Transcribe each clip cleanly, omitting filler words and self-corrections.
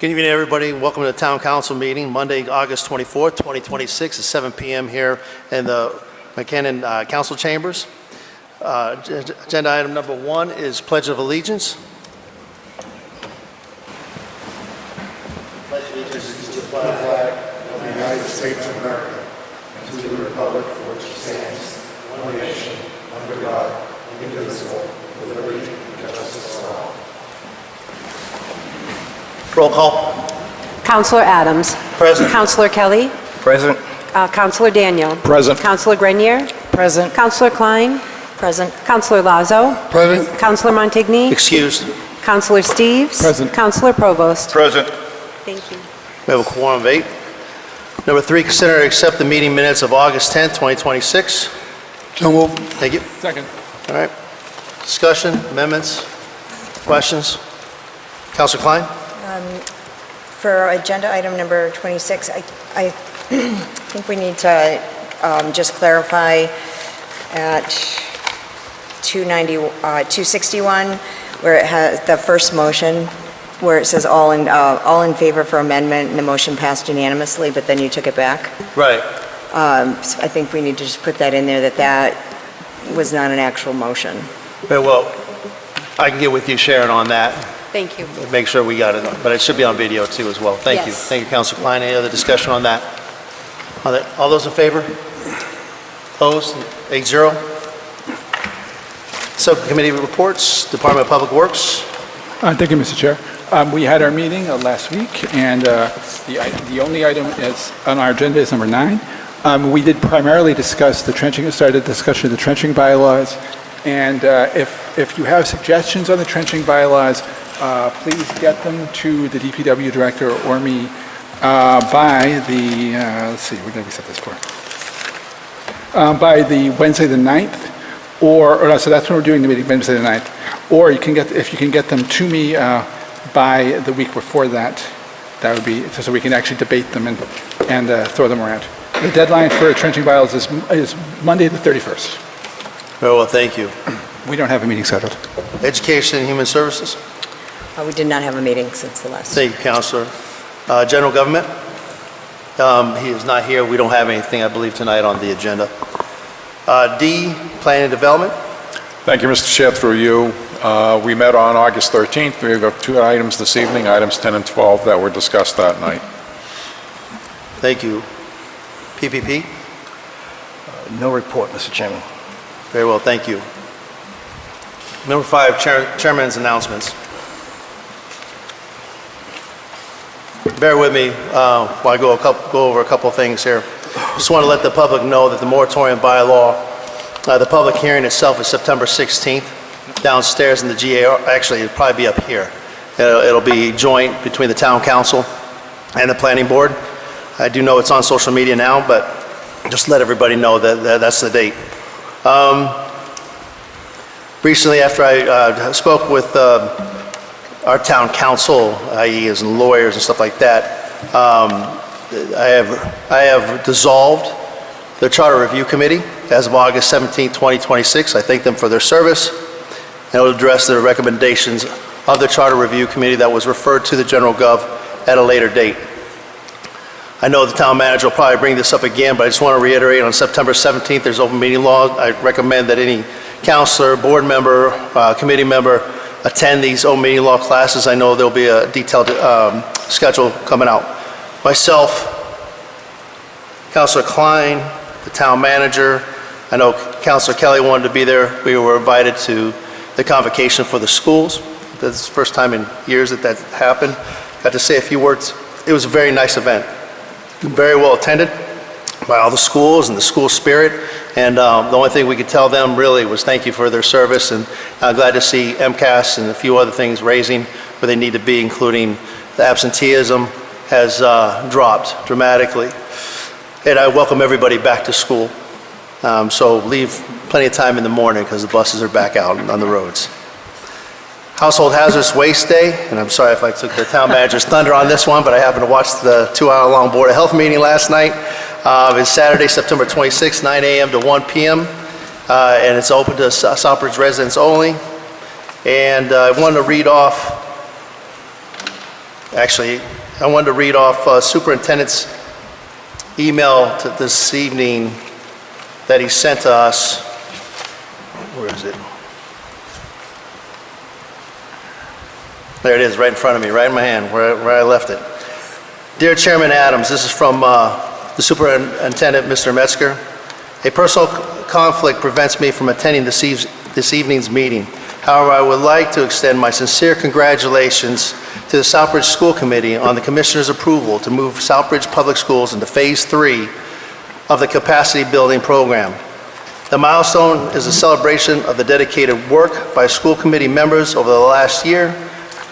Good evening, everybody. Welcome to the Town Council meeting, Monday, August 24th, 2026 at 7 p.m. here in the McKinnon Council Chambers. Agenda item number 1 is Pledge of Allegiance. Pledge allegiance to the flag of the United States of America and to the republic for which it stands, one nation, under God, indivisible, with liberty and justice for all. Roll call. Councillor Adams. Present. Councillor Kelly. Present. Councillor Daniel. Present. Councillor Grenier. Present. Councillor Klein. Present. Councillor Lazo. Present. Councillor Montigny. Excused. Councillor Steves. Present. Councillor Provost. Present. Thank you. We have a quorum of 8. Number 3, consider and accept the meeting minutes of August 10th, 2026. So moved. Thank you. Second. All right. Discussion, amendments, questions? Councilor Klein? For agenda item number 26, I think we need to just clarify at 261, where it has the first motion, where it says all in favor for amendment, and the motion passed unanimously, but then you took it back. Right. So I think we need to just put that in there, that was not an actual motion. Very well. I can get with you, Sharon, on that. Thank you. Make sure we got it, but it should be on video too as well. Thank you. Yes. Thank you, Councilor Klein. Any other discussion on that? All those in favor? Opposed? 8-0. Subcommittee reports, Department of Public Works. Thank you, Mr. Chair. We had our meeting last week, and the only item is on our agenda is number 9. We did primarily discuss the trenching, started discussion of the trenching bylaws, and if you have suggestions on the trenching bylaws, please get them to the DPW director or me by the, let's see, when did we set this for? By the Wednesday the 9th, so that's when we're doing the meeting, Wednesday the 9th. Or you can if you can get them to me by the week before that, that would be, so we can actually debate them and throw them around. The deadline for trenching bylaws is Monday the 31st. Very well, thank you. We don't have a meeting scheduled. Education and Human Services. We did not have a meeting since the last. Thank you, Councilor. General Government. He is not here. We don't have anything, I believe, tonight on the agenda. D, Planning and Development. Thank you, Mr. Chair, through you. We met on August 13th. We have 2 items this evening, items 10 and 12, that were discussed that night. Thank you. PPP. No report, Mr. Chairman. Very well, thank you. Number 5, Chairman's announcements. Bear with me while I go over a couple of things here. Just want to let the public know that the moratorium bylaw, the public hearing itself is September 16th, downstairs in the GA. Actually, it'll probably be up here. It'll be joint between the Town Council and the Planning Board. I do know it's on social media now, but just let everybody know that that's the date. Recently, after I spoke with our town council, i.e. as lawyers and stuff like that, I have dissolved the Charter Review Committee as of August 17, 2026. I thank them for their service, and I will address the recommendations of the Charter Review Committee that was referred to the General Gov at a later date. I know the town manager will probably bring this up again, but I just want to reiterate, on September 17th, there's open meeting law. I recommend that any councilor, board member, committee member attend these open meeting law classes. I know there'll be a detailed schedule coming out. Myself, Councilor Klein, the town manager, I know Councilor Kelly wanted to be there. We were invited to the convocation for the schools. That's the first time in years that happened. Got to say a few words. It was a very nice event. Very well attended by all the schools and the school spirit. And the only thing we could tell them really was thank you for their service, and I'm glad to see MCAS and a few other things raising where they need to be, including the absenteeism has dropped dramatically. And I welcome everybody back to school. So leave plenty of time in the morning because the buses are back out on the roads. Household Hazardous Waste Day, and I'm sorry if I took the town manager's thunder on this one, but I happened to watch the 2-hour-long Board of Health meeting last night. It's Saturday, September 26th, 9 a.m. to 1 p.m., and it's open to Southbridge residents only. And I wanted to read off Actually, I wanted to read off Superintendent's email this evening that he sent to us. Where is it? There it is, right in front of me, right in my hand, where I left it. Dear Chairman Adams, this is from the Superintendent, Mr. Metzger. A personal conflict prevents me from attending this evening's meeting. However, I would like to extend my sincere congratulations to the Southbridge School Committee on the Commissioner's approval to move Southbridge Public Schools into Phase 3 of the Capacity Building Program. The milestone is a celebration of the dedicated work by school committee members over the last year.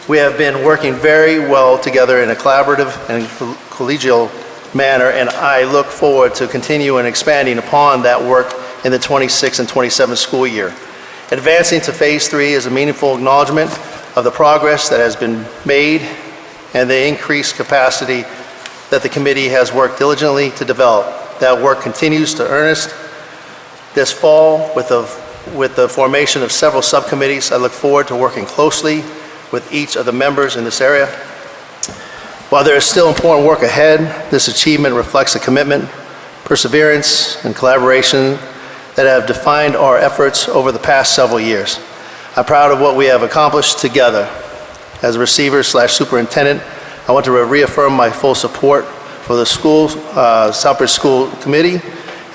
We have been working very well together in a collaborative and collegial manner, and I look forward to continue and expanding upon that work in the 26 and 27 school year. Advancing to Phase 3 is a meaningful acknowledgement of the progress that has been made and the increased capacity that the committee has worked diligently to develop. That work continues to earnest this fall with the formation of several subcommittees. I look forward to working closely with each of the members in this area. While there is still important work ahead, this achievement reflects the commitment, perseverance, and collaboration that have defined our efforts over the past several years. I'm proud of what we have accomplished together. As a receiver/superintendent, I want to reaffirm my full support for the Southbridge School Committee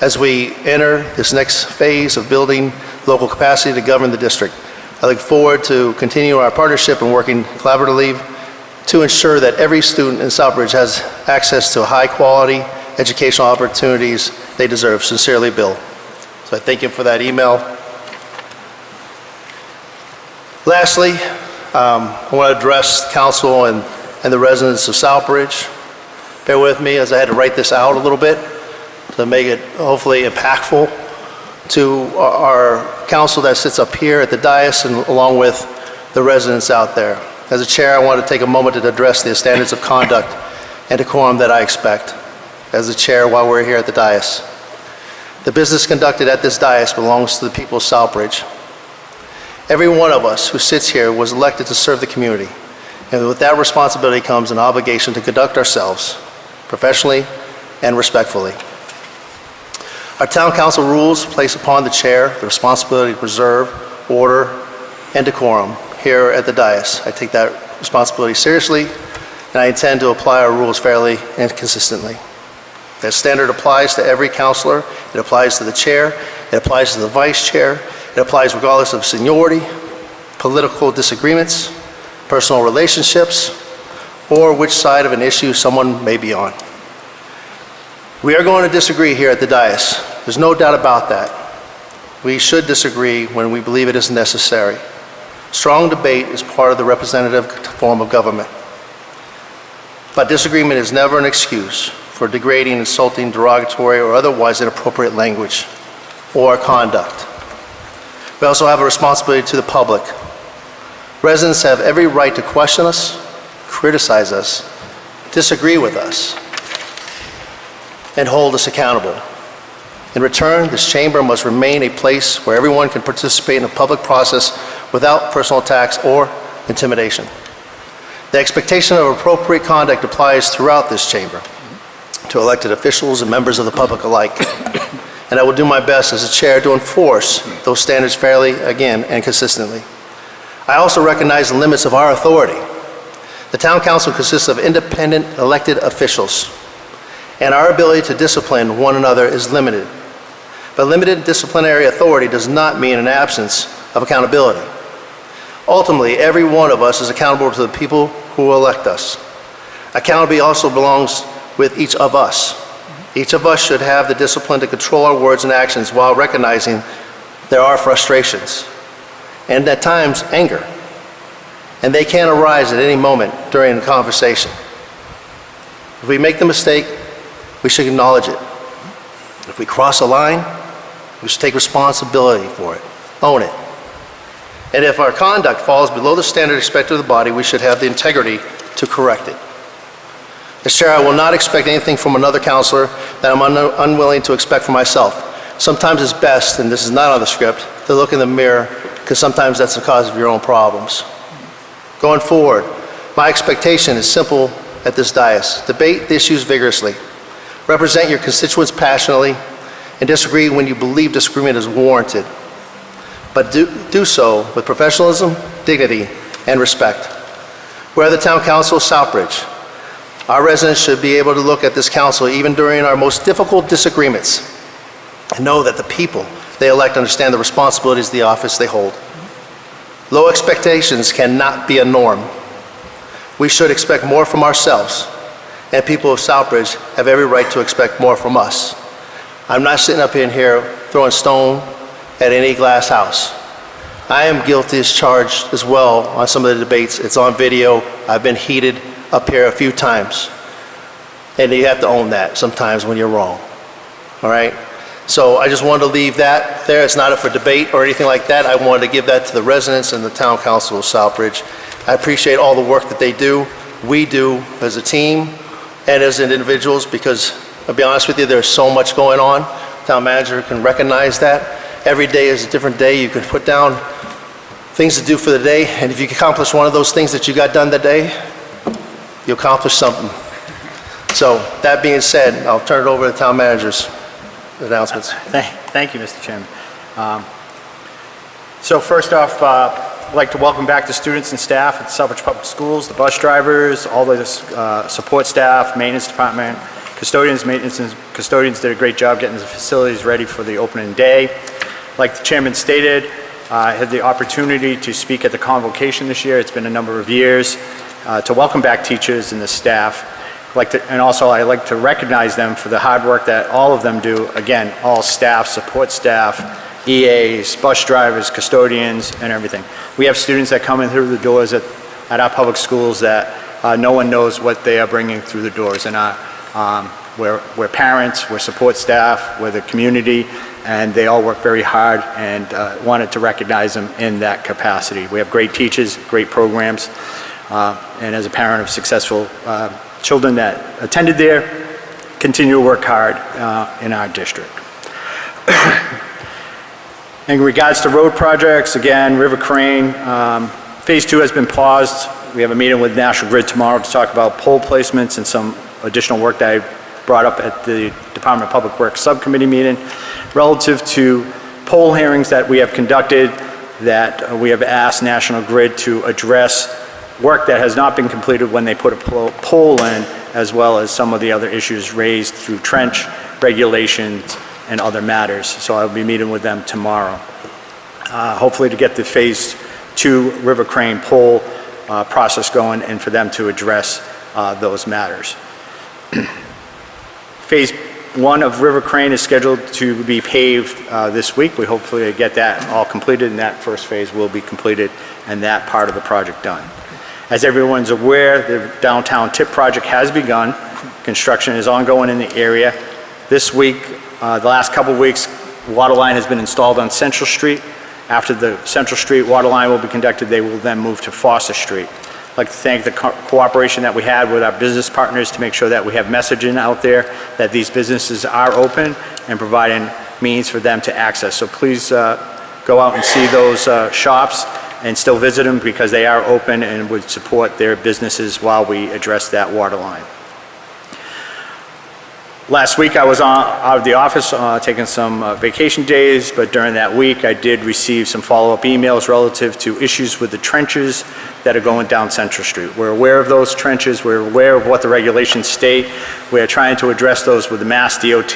as we enter this next phase of building local capacity to govern the district. I look forward to continuing our partnership and working collaboratively to ensure that every student in Southbridge has access to high-quality educational opportunities they deserve. Sincerely, Bill. So I thank you for that email. Lastly, I want to address council and the residents of Southbridge. Bear with me as I had to write this out a little bit to make it hopefully impactful to our council that sits up here at the dais and along with the residents out there. As a chair, I want to take a moment to address the standards of conduct and decorum that I expect as a chair while we're here at the dais. The business conducted at this dais belongs to the people of Southbridge. Every one of us who sits here was elected to serve the community, and with that responsibility comes an obligation to conduct ourselves professionally and respectfully. Our town council rules place upon the chair the responsibility to preserve order and decorum here at the dais. I take that responsibility seriously, and I intend to apply our rules fairly and consistently. That standard applies to every counselor. It applies to the chair. It applies to the vice chair. It applies regardless of seniority, political disagreements, personal relationships, or which side of an issue someone may be on. We are going to disagree here at the dais. There's no doubt about that. We should disagree when we believe it is necessary. Strong debate is part of the representative form of government. But disagreement is never an excuse for degrading, insulting, derogatory, or otherwise inappropriate language or conduct. We also have a responsibility to the public. Residents have every right to question us, criticize us, disagree with us, and hold us accountable. In return, this chamber must remain a place where everyone can participate in a public process without personal attacks or intimidation. The expectation of appropriate conduct applies throughout this chamber to elected officials and members of the public alike. And I will do my best as a chair to enforce those standards fairly, again, and consistently. I also recognize the limits of our authority. The town council consists of independent elected officials, and our ability to discipline one another is limited. But limited disciplinary authority does not mean an absence of accountability. Ultimately, every one of us is accountable to the people who elect us. Accountability also belongs with each of us. Each of us should have the discipline to control our words and actions while recognizing there are frustrations and at times anger, and they can arise at any moment during a conversation. If we make the mistake, we should acknowledge it. If we cross a line, we should take responsibility for it, own it. And if our conduct falls below the standard expected of the body, we should have the integrity to correct it. As chair, I will not expect anything from another counselor that I'm unwilling to expect from myself. Sometimes it's best, and this is not on the script, to look in the mirror, because sometimes that's the cause of your own problems. Going forward, My expectation is simple at this dais. Debate the issues vigorously. Represent your constituents passionately and disagree when you believe disagreement is warranted. But do so with professionalism, dignity, and respect. We're the Town Council of Southbridge. Our residents should be able to look at this council even during our most difficult disagreements and know that the people they elect understand the responsibilities of the office they hold. Low expectations cannot be a norm. We should expect more from ourselves, and people of Southbridge have every right to expect more from us. I'm not sitting up in here throwing stone at any glass house. I am guilty as charged as well on some of the debates. It's on video. I've been heated up here a few times. And you have to own that sometimes when you're wrong. All right? So I just wanted to leave that there. It's not up for debate or anything like that. I wanted to give that to the residents and the Town Council of Southbridge. I appreciate all the work that they do, we do as a team and as individuals, because I'll be honest with you, there's so much going on. Town manager can recognize that. Every day is a different day. You can put down things to do for the day, and if you can accomplish one of those things that you got done that day, you accomplish something. So that being said, I'll turn it over to the town manager's announcements. Thank you, Mr. Chairman. So first off, I'd like to welcome back the students and staff at Southbridge Public Schools, the bus drivers, all the support staff, maintenance department, custodians. Maintenance and custodians did a great job getting the facilities ready for the opening day. Like the chairman stated, I had the opportunity to speak at the convocation this year. It's been a number of years to welcome back teachers and the staff. And also I like to recognize them for the hard work that all of them do. Again, all staff, support staff, EAs, bus drivers, custodians, and everything. We have students that come in through the doors at our public schools that no one knows what they are bringing through the doors. And we're parents, we're support staff, we're the community, and they all work very hard, and wanted to recognize them in that capacity. We have great teachers, great programs, and as a parent of successful children that attended there, continue to work hard in our district. In regards to road projects, again, River Crane, Phase 2 has been paused. We have a meeting with National Grid tomorrow to talk about pole placements and some additional work that I brought up at the Department of Public Works Subcommittee meeting relative to pole hearings that we have conducted, that we have asked National Grid to address work that has not been completed when they put a pole in, as well as some of the other issues raised through trench regulations and other matters. So I'll be meeting with them tomorrow, hopefully to get the Phase 2 River Crane pole process going and for them to address those matters. Phase 1 of River Crane is scheduled to be paved this week. We hopefully get that all completed, and that first phase will be completed and that part of the project done. As everyone's aware, the downtown tip project has begun. Construction is ongoing in the area. This week, the last couple of weeks, water line has been installed on Central Street. After the Central Street water line will be conducted, they will then move to Foster Street. I'd like to thank the cooperation that we had with our business partners to make sure that we have messaging out there that these businesses are open and providing means for them to access. So please go out and see those shops and still visit them, because they are open and would support their businesses while we address that water line. Last week I was out of the office taking some vacation days, but during that week I did receive some follow-up emails relative to issues with the trenches that are going down Central Street. We're aware of those trenches, we're aware of what the regulations state. We're trying to address those with the Mass DOT.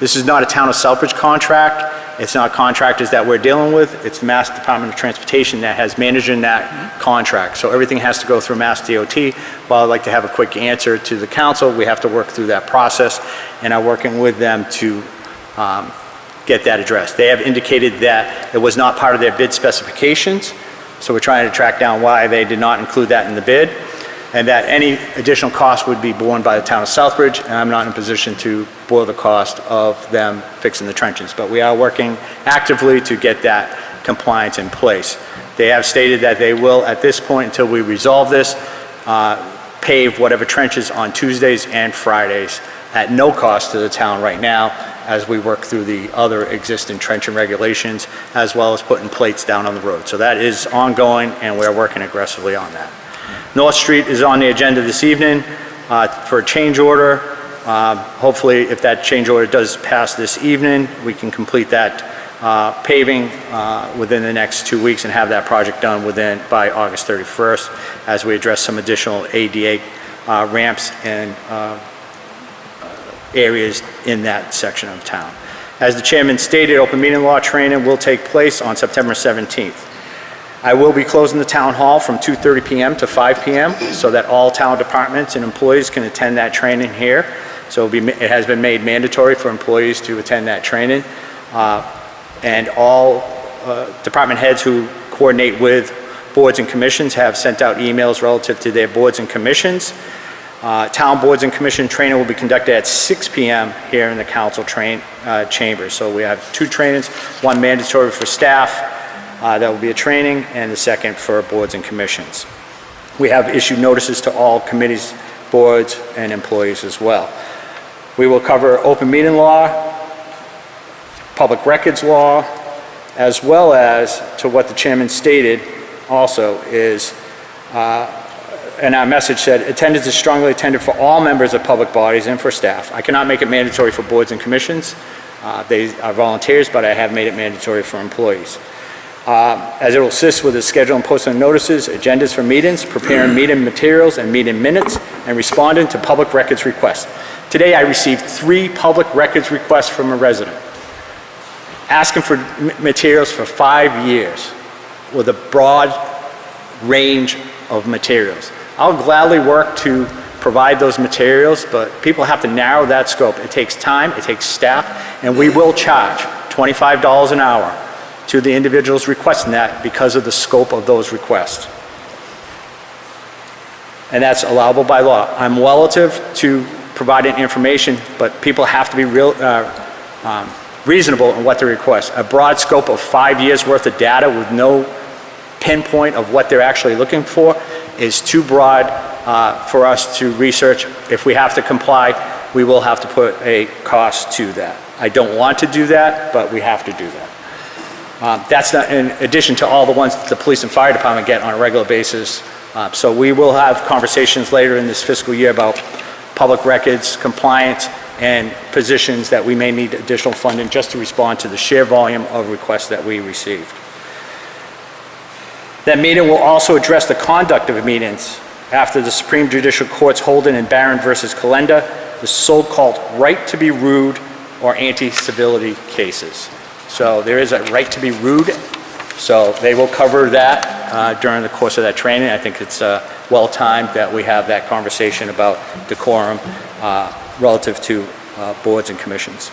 This is not a Town of Southbridge contract. It's not contractors that we're dealing with. It's the Mass Department of Transportation that has managing that contract. So everything has to go through Mass DOT. While I'd like to have a quick answer to the council, we have to work through that process, and I'm working with them to get that addressed. They have indicated that it was not part of their bid specifications, so we're trying to track down why they did not include that in the bid, and that any additional cost would be borne by the Town of Southbridge, and I'm not in a position to bore the cost of them fixing the trenches. But we are working actively to get that compliance in place. They have stated that they will, at this point, until we resolve this, pave whatever trenches on Tuesdays and Fridays at no cost to the town right now, as we work through the other existing trenching regulations, as well as putting plates down on the road. So that is ongoing, and we're working aggressively on that. North Street is on the agenda this evening for a change order. Hopefully, if that change order does pass this evening, we can complete that paving within the next 2 weeks and have that project done by August 31st as we address some additional ADA ramps and areas in that section of town. As the chairman stated, open meeting law training will take place on September 17th. I will be closing the town hall from 2:30 p.m. to 5 p.m. so that all town departments and employees can attend that training here. So it has been made mandatory for employees to attend that training. And all department heads who coordinate with boards and commissions have sent out emails relative to their boards and commissions. Town boards and commission training will be conducted at 6 p.m. here in the council chambers. So we have 2 trainings, one mandatory for staff, that will be a training, and the second for boards and commissions. We have issued notices to all committees, boards, and employees as well. We will cover open meeting law, public records law, as well as, to what the chairman stated also, is, and our message said, attendance is strongly intended for all members of public bodies and for staff. I cannot make it mandatory for boards and commissions. They are volunteers, but I have made it mandatory for employees. As it will assist with the schedule and posting of notices, agendas for meetings, preparing meeting materials and meeting minutes, and responding to public records requests. Today I received 3 public records requests from a resident asking for materials for 5 years with a broad range of materials. I'll gladly work to provide those materials, but people have to narrow that scope. It takes time, it takes staff, and we will charge $25 an hour to the individuals requesting that because of the scope of those requests. And that's allowable by law. I'm relative to providing information, but people have to be reasonable in what they request. A broad scope of 5 years worth of data with no pinpoint of what they're actually looking for is too broad for us to research. If we have to comply, we will have to put a cost to that. I don't want to do that, but we have to do that. That's not in addition to all the ones that the police and fire department get on a regular basis. So we will have conversations later in this fiscal year about public records, compliance, and positions that we may need additional funding just to respond to the sheer volume of requests that we received. That meeting will also address the conduct of meetings after the Supreme Judicial Court's holding in Barron versus Calenda, the so-called right to be rude or anti-civility cases. So there is a right to be rude, so they will cover that during the course of that training. I think it's well-timed that we have that conversation about decorum relative to boards and commissions.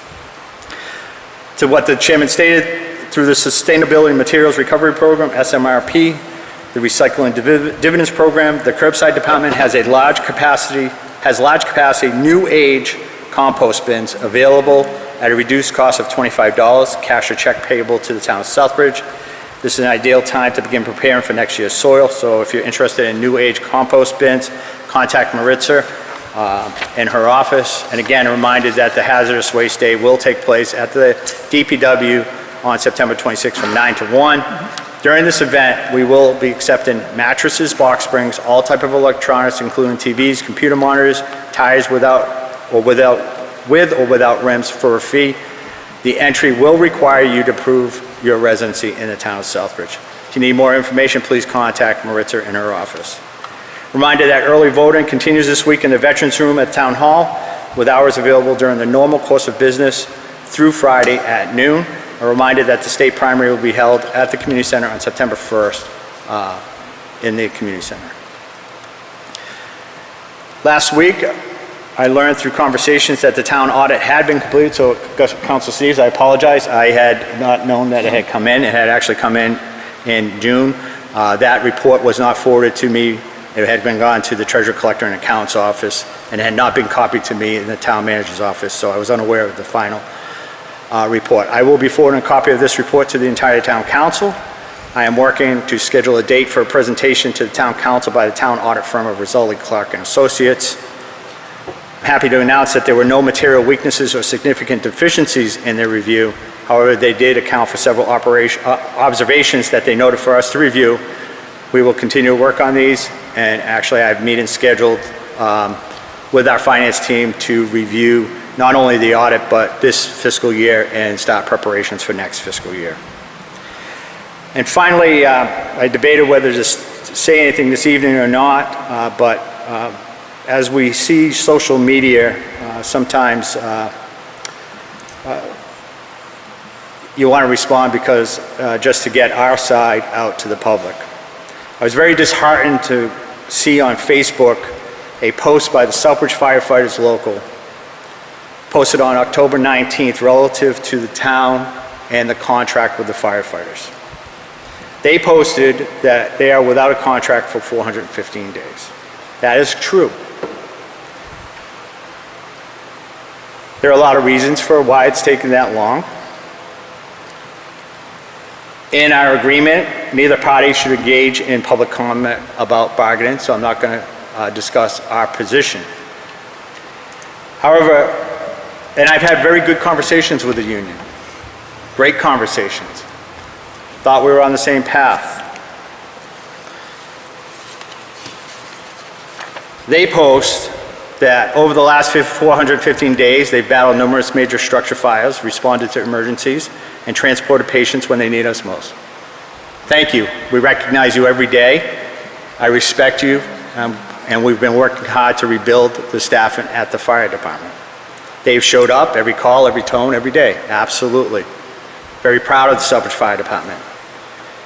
To what the chairman stated, through the Sustainability Materials Recovery Program, SMRP, the Recycling Dividends Program, the Curbside Department has large capacity new age compost bins available at a reduced cost of $25, cash or check payable to the town of Southbridge. This is an ideal time to begin preparing for next year's soil, so if you're interested in new age compost bins, contact Maritza in her office. And again, a reminder that the Hazardous Waste Day will take place at the DPW on September 26th from 9 to 1. During this event, we will be accepting mattresses, box springs, all type of electronics, including TVs, computer monitors, tires with or without rims for a fee. The entry will require you to prove your residency in the town of Southbridge. If you need more information, please contact Maritza in her office. Reminder that early voting continues this week in the Veterans Room at Town Hall, with hours available during the normal course of business through Friday at noon. A reminder that the state primary will be held at the community center on September 1st in the community center. Last week, I learned through conversations that the town audit had been completed, so Council Steves, I apologize. I had not known that it had come in. It had actually come in June. That report was not forwarded to me. It had been gone to the Treasurer Collector and Accounts Office, and it had not been copied to me in the Town Manager's Office, so I was unaware of the final report. I will be forwarding a copy of this report to the entire Town Council. I am working to schedule a date for a presentation to the Town Council by the Town Audit Firm of Rizzoli, Clark and Associates. I'm happy to announce that there were no material weaknesses or significant deficiencies in their review. However, they did account for several observations that they noted for us to review. We will continue to work on these and actually I have meetings scheduled with our finance team to review not only the audit, but this fiscal year and start preparations for next fiscal year. And finally, I debated whether to say anything this evening or not, but as we see social media, sometimes you want to respond because just to get our side out to the public. I was very disheartened to see on Facebook a post by the Southbridge firefighters local, posted on October 19th relative to the town and the contract with the firefighters. They posted that they are without a contract for 415 days. That is true. There are a lot of reasons for why it's taken that long. In our agreement, neither party should engage in public comment about bargaining, so I'm not going to discuss our position. However, and I've had very good conversations with the union, great conversations. Thought we were on the same path. They post that over the last 415 days, they've battled numerous major structure fires, responded to emergencies, and transported patients when they need us most. Thank you. We recognize you every day. I respect you, and we've been working hard to rebuild the staffing at the fire department. They've showed up every call, every tone, every day. Absolutely. Very proud of the Southbridge Fire Department.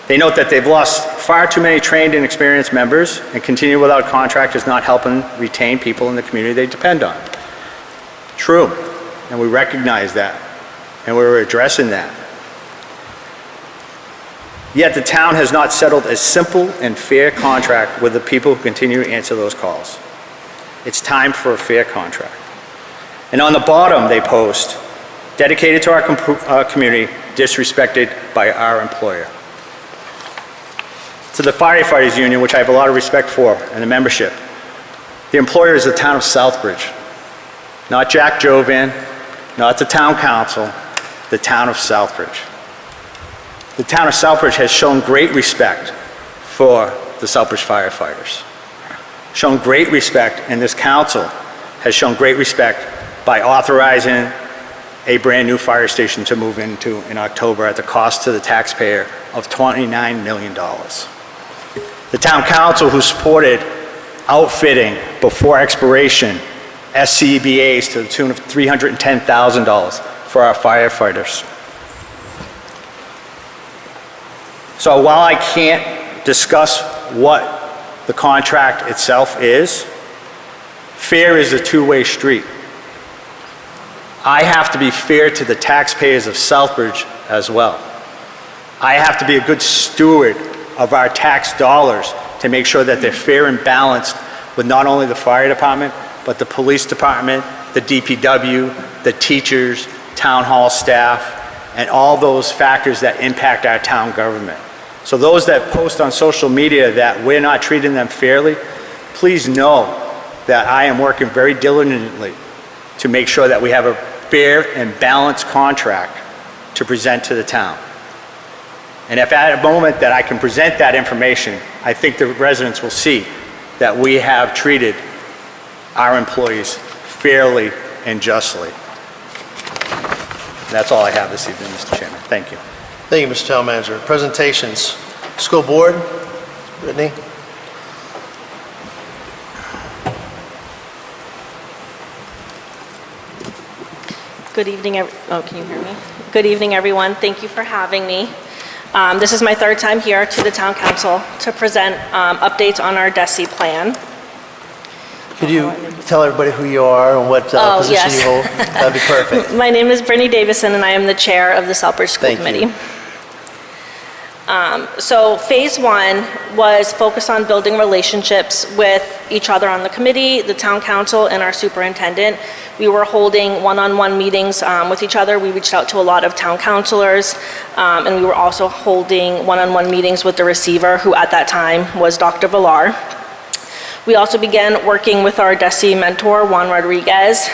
They note that they've lost far too many trained and experienced members, and continue without a contract is not helping retain people in the community they depend on. True, and we recognize that, and we're addressing that. Yet the town has not settled a simple and fair contract with the people who continue to answer those calls. It's time for a fair contract. And on the bottom they post, dedicated to our community, disrespected by our employer. To the firefighters union, which I have a lot of respect for, and the membership, the employer is the town of Southbridge, not Jack Jovan, not the town council, the town of Southbridge. The town of Southbridge has shown great respect for the Southbridge firefighters, shown great respect, and this council has shown great respect by authorizing a brand new fire station to move into in October at the cost to the taxpayer of $29 million. The town council, who supported outfitting before expiration SCBA's to the tune of $310,000 for our firefighters. So while I can't discuss what the contract itself is, fair is a two-way street. I have to be fair to the taxpayers of Southbridge as well. I have to be a good steward of our tax dollars to make sure that they're fair and balanced with not only the fire department, but the police department, the DPW, the teachers, town hall staff, and all those factors that impact our town government. So those that post on social media that we're not treating them fairly, please know that I am working very diligently to make sure that we have a fair and balanced contract to present to the town. And if at a moment that I can present that information, I think the residents will see that we have treated our employees fairly and justly. That's all I have this evening, Mr. Chairman. Thank you. Thank you, Mr. Town Manager. Presentations. School Board, Brittany. Good evening, can you hear me? Good evening, everyone. Thank you for having me. This is my third time here to the Town Council to present updates on our DESI plan. Could you tell everybody who you are and what position yes. you hold? That'd be perfect. My name is Brittany Davison, and I am the chair of the Southbridge School Thank Committee. you. So phase one was focused on building relationships with each other on the committee, the town council, and our superintendent. We were holding one-on-one meetings with each other. We reached out to a lot of town councilors, and we were also holding one-on-one meetings with the receiver, who at that time was Dr. Villar. We also began working with our DESI mentor, Juan Rodriguez,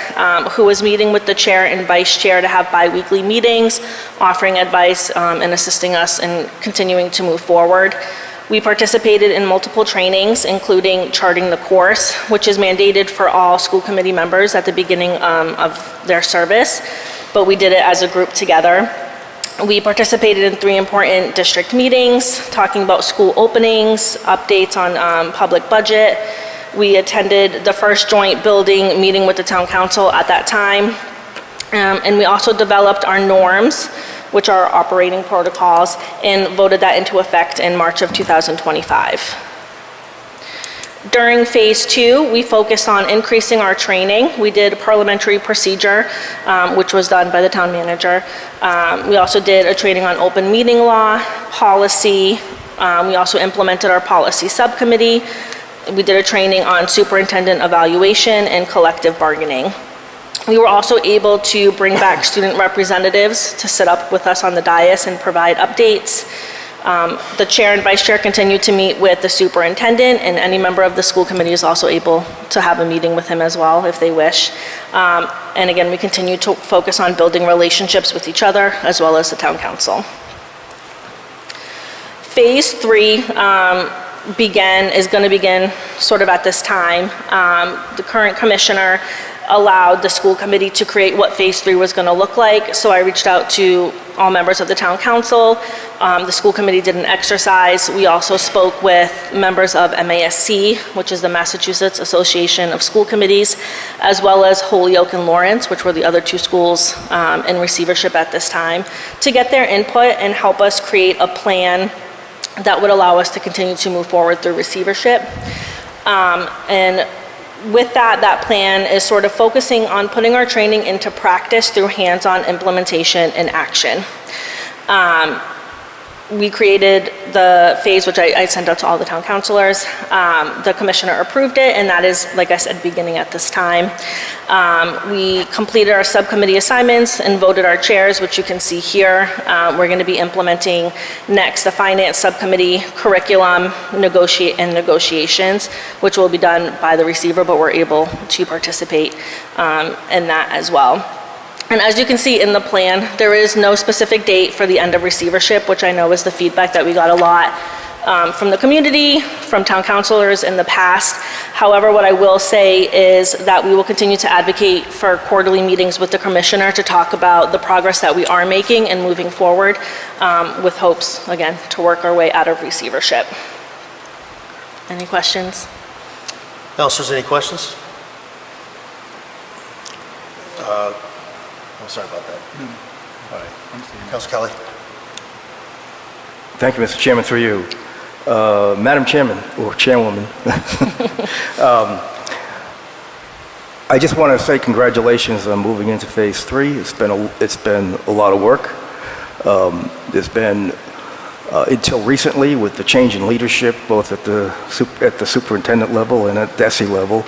who was meeting with the chair and vice chair to have bi-weekly meetings, offering advice and assisting us in continuing to move forward. We participated in multiple trainings, including charting the course, which is mandated for all school committee members at the beginning of their service, but we did it as a group together. We participated in 3 important district meetings, talking about school openings, updates on public budget. We attended the first joint building meeting with the town council at that time. And we also developed our norms, which are operating protocols, and voted that into effect in March of 2025. During phase 2, we focused on increasing our training. We did parliamentary procedure, which was done by the town manager. We also did a training on open meeting law, policy. We also implemented our policy subcommittee. We did a training on superintendent evaluation and collective bargaining. We were also able to bring back student representatives to sit up with us on the dais and provide updates. The chair and vice chair continued to meet with the superintendent, and any member of the school committee is also able to have a meeting with him as well if they wish. And again, we continue to focus on building relationships with each other as well as the town council. Phase 3 is going to begin sort of at this time. The current commissioner allowed the school committee to create what phase 3 was going to look like. So I reached out to all members of the town council. The school committee did an exercise. We also spoke with members of MASC, which is the Massachusetts Association of School Committees, as well as Holyoke and Lawrence, which were the other 2 schools in receivership at this time, to get their input and help us create a plan that would allow us to continue to move forward through receivership. And with that plan is sort of focusing on putting our training into practice through hands-on implementation and action. We created the phase, which I sent out to all the town councilors. The commissioner approved it, and that is, like I said, beginning at this time. We completed our subcommittee assignments and voted our chairs, which you can see here. We're going to be implementing next the finance subcommittee curriculum negotiations, which will be done by the receiver, but we're able to participate in that as well. And as you can see in the plan, there is no specific date for the end of receivership, which I know is the feedback that we got a lot from the community, from town councilors in the past. However, what I will say is that we will continue to advocate for quarterly meetings with the commissioner to talk about the progress that we are making and moving forward with hopes, again, to work our way out of receivership. Any questions? Councilors, any questions? I'm sorry about that. All right. Councilor Kelly. Thank you, Mr. Chairman, through you. Madam Chairman, or Chairwoman, I just want to say congratulations on moving into Phase 3. It's been a lot of work. There's been, until recently, with the change in leadership, both at the superintendent level and at the SE level,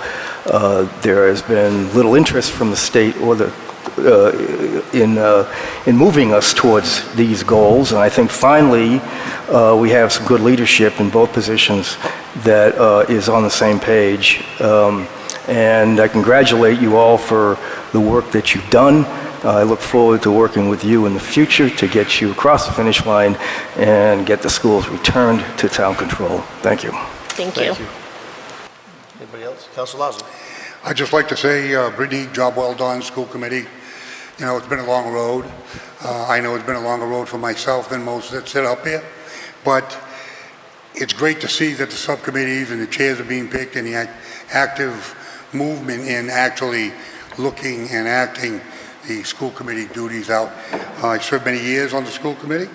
there has been little interest from the state or in moving us towards these goals. And I think finally we have some good leadership in both positions that is on the same page. And I congratulate you all for the work that you've done. I look forward to working with you in the future to get you across the finish line and get the schools returned to town control. Thank you. Thank you. Anybody else? Councilor Lazo. I'd just like to say, Brittany, job well done, school committee. You know, it's been a long road. I know it's been a longer road for myself than most that sit up here. But it's great to see that the subcommittees and the chairs are being picked and the active movement in actually looking and acting the school committee duties out. I served many years on the school committee.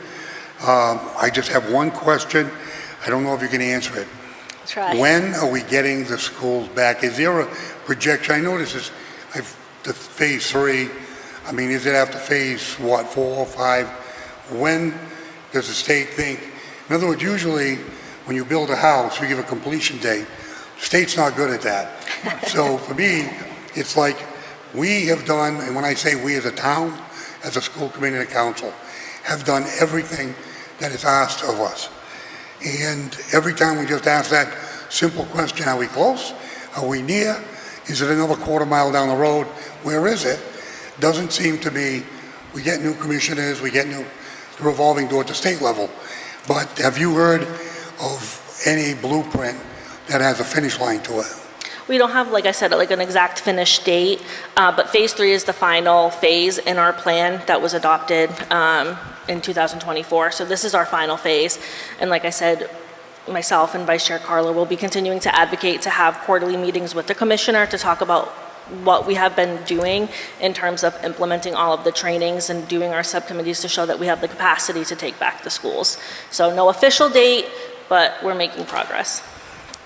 I just have one question. I don't know if you can answer it. Try. When are we getting the schools back? Is there a projection? I know this is the phase 3. I mean, is it after phase, 4 or 5? When does the state think? In other words, usually when you build a house, you give a completion date. The state's not good at that. So for me, it's like we have done, and when I say we as a town, as a school committee and a council, have done everything that is asked of us. And every time we just ask that simple question, are we close? Are we near? Is it another quarter mile down the road? Where is it? Doesn't seem to be. We get new commissioners, we get new revolving door at the state level. But have you heard of any blueprint that has a finish line to it? We don't have, like I said, like an exact finish date, but Phase 3 is the final phase in our plan that was adopted in 2024. So this is our final phase. And like I said, myself and Vice Chair Carla will be continuing to advocate to have quarterly meetings with the commissioner to talk about what we have been doing in terms of implementing all of the trainings and doing our subcommittees to show that we have the capacity to take back the schools. So no official date, but we're making progress.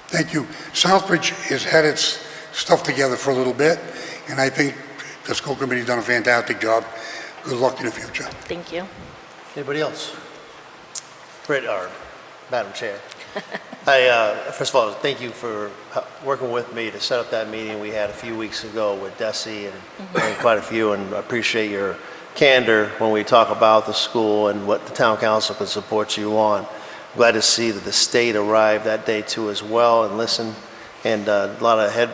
Thank you. Southbridge has had its stuff together for a little bit, and I think the school committee's done a fantastic job. Good luck in the future. Thank you. Anybody else? Madam Chair. First of all, thank you for working with me to set up that meeting we had a few weeks ago with Desi and quite a few, and I appreciate your candor when we talk about the school and what the town council can support you on. Glad to see that the state arrived that day too as well and listened, and a lot of head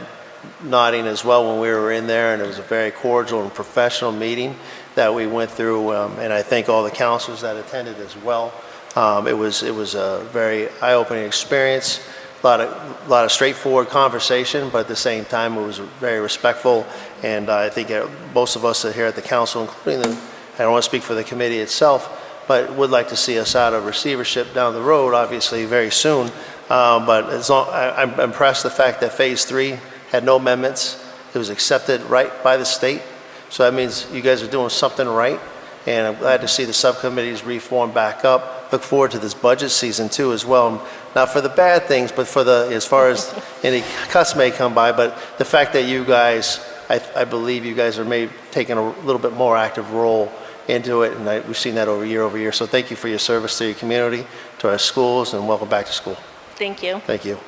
nodding as well when we were in there, and it was a very cordial and professional meeting that we went through, and I thank all the counselors that attended as well. It was a very eye-opening experience, a lot of straightforward conversation, but at the same time it was very respectful, and I think most of us here at the council, including I don't want to speak for the committee itself, but would like to see us out of receivership down the road, obviously, very soon. But I'm impressed the fact that Phase 3 had no amendments. It was accepted right by the state. So that means you guys are doing something right. And I'm glad to see the subcommittees reform back up. Look forward to this budget season too as well. Not for the bad things, but for as far as any cuts may come by, but the fact that you guys, I believe you guys are maybe taking a little bit more active role into it, and we've seen that over year. So thank you for your service to your community, to our schools, and welcome back to school. Thank you. Thank you.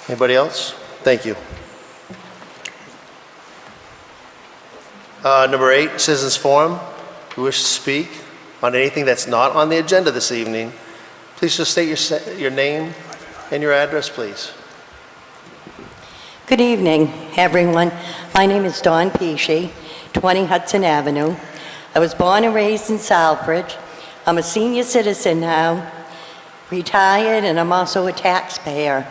Anybody else? Thank you. Number 8, Citizens Forum. If you wish to speak on anything that's not on the agenda this evening, please just state your name and your address, please. Good evening, everyone. My name is Dawn Pesci, 20 Hudson Avenue. I was born and raised in Southbridge. I'm a senior citizen now, retired, and I'm also a taxpayer.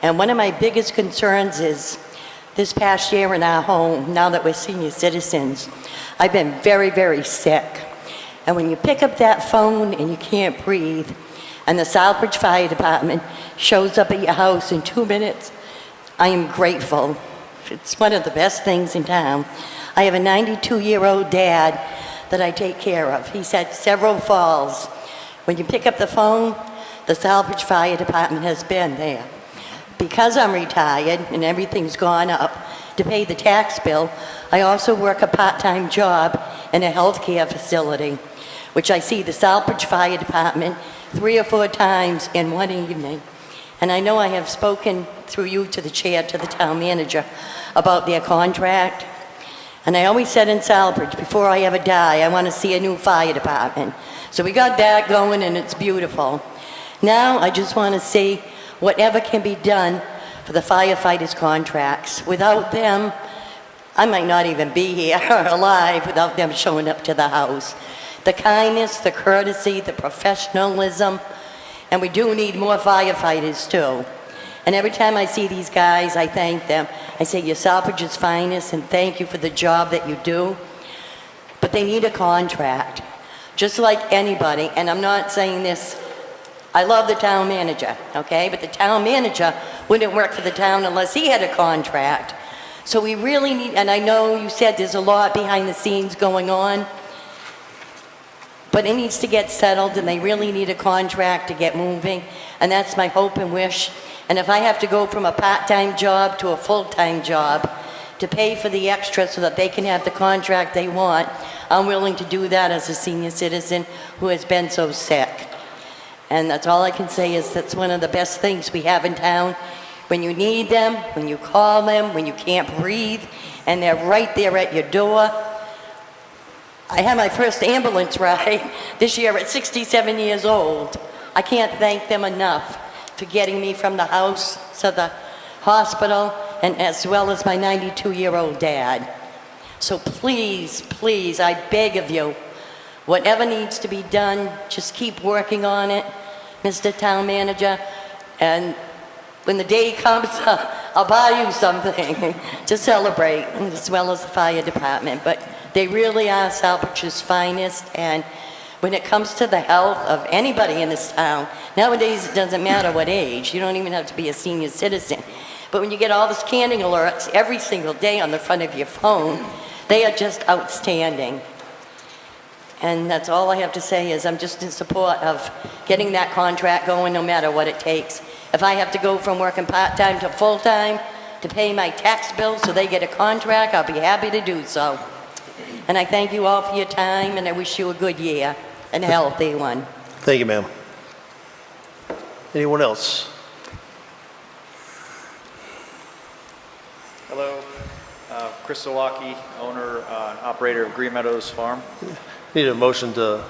And one of my biggest concerns is this past year in our home, now that we're senior citizens, I've been very, very sick. And when you pick up that phone and you can't breathe, and the Southbridge Fire Department shows up at your house in 2 minutes, I am grateful. It's one of the best things in town. I have a 92-year-old dad that I take care of. He's had several falls. When you pick up the phone, the Southbridge Fire Department has been there. Because I'm retired and everything's gone up to pay the tax bill, I also work a part-time job in a healthcare facility, which I see the Southbridge Fire Department 3 or 4 times in one evening. And I know I have spoken through you to the chair, to the town manager, about their contract. And I always said in Southbridge, before I ever die, I want to see a new fire department. So we got that going, and it's beautiful. Now I just want to see whatever can be done for the firefighters' contracts. Without them, I might not even be here alive without them showing up to the house. The kindness, the courtesy, the professionalism, and we do need more firefighters too. And every time I see these guys, I thank them. I say, you're Southbridge's finest, and thank you for the job that you do. But they need a contract, just like anybody. And I'm not saying this, I love the town manager, okay? But the town manager wouldn't work for the town unless he had a contract. So we really need, and I know you said there's a lot behind the scenes going on, but it needs to get settled, and they really need a contract to get moving. And that's my hope and wish. And if I have to go from a part-time job to a full-time job to pay for the extra so that they can have the contract they want, I'm willing to do that as a senior citizen who has been so sick. And that's all I can say is that's one of the best things we have in town. When you need them, when you call them, when you can't breathe, and they're right there at your door. I had my first ambulance ride this year at 67 years old. I can't thank them enough for getting me from the house to the hospital, and as well as my 92-year-old dad. So please, please, I beg of you, whatever needs to be done, just keep working on it. Mr. Town Manager, and when the day comes, I'll buy you something to celebrate, as well as the fire department. But they really are Southbridge's finest, and when it comes to the health of anybody in this town, nowadays it doesn't matter what age. You don't even have to be a senior citizen. But when you get all the scanning alerts every single day on the front of your phone, they are just outstanding. And that's all I have to say is I'm just in support of getting that contract going no matter what it takes. If I have to go from working part-time to full-time to pay my tax bill so they get a contract, I'll be happy to do so. And I thank you all for your time, and I wish you a good year and a healthy one. Thank you, ma'am. Anyone else? Hello, Chris Sawaki, owner and operator of Green Meadows Farm. Need a motion to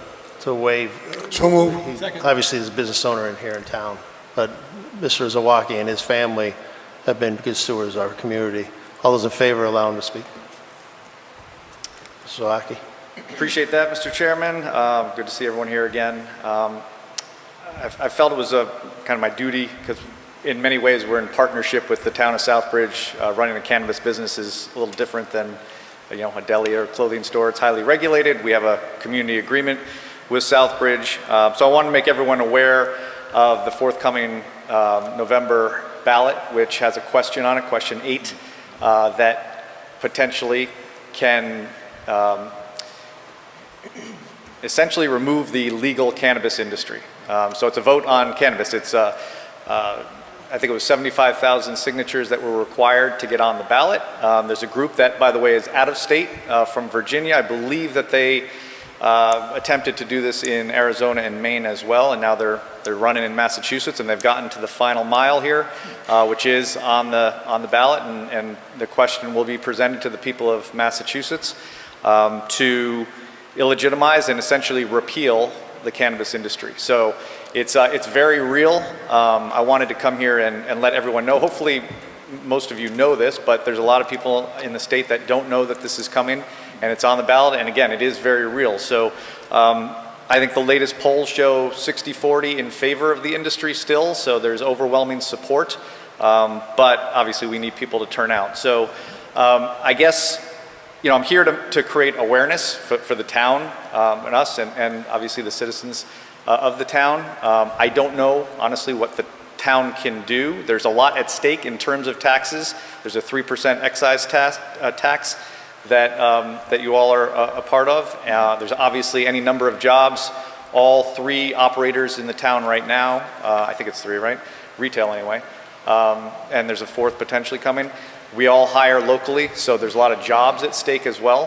waive. So moved. Obviously, he's a business owner in here in town, but Mr. Zawaki and his family have been good stewards of our community. All those in favor, allow him to speak. Mr. Zawaki. Appreciate that, Mr. Chairman. Good to see everyone here again. I felt it was kind of my duty, because in many ways we're in partnership with the town of Southbridge. Running a cannabis business is a little different than a deli or a clothing store. It's highly regulated. We have a community agreement with Southbridge. So I want to make everyone aware of the forthcoming November ballot, which has a question on it, question 8, that potentially can essentially remove the legal cannabis industry. So it's a vote on cannabis. It's I think it was 75,000 signatures that were required to get on the ballot. There's a group that, by the way, is out of state from Virginia. I believe that they attempted to do this in Arizona and Maine as well, and now they're running in Massachusetts, and they've gotten to the final mile here, which is on the ballot, and the question will be presented to the people of Massachusetts to illegitimize and essentially repeal the cannabis industry. So it's very real. I wanted to come here and let everyone know. Hopefully most of you know this, but there's a lot of people in the state that don't know that this is coming, and it's on the ballot, and again, it is very real. So I think the latest polls show 60-40 in favor of the industry still, so there's overwhelming support, but obviously we need people to turn out. So I guess I'm here to create awareness for the town and us, and obviously the citizens of the town. I don't know, honestly, what the town can do. There's a lot at stake in terms of taxes. There's a 3% excise tax that you all are a part of. There's obviously any number of jobs. All 3 operators in the town right now, I think it's 3, right? Retail anyway. And there's a 4th potentially coming. We all hire locally, so there's a lot of jobs at stake as well.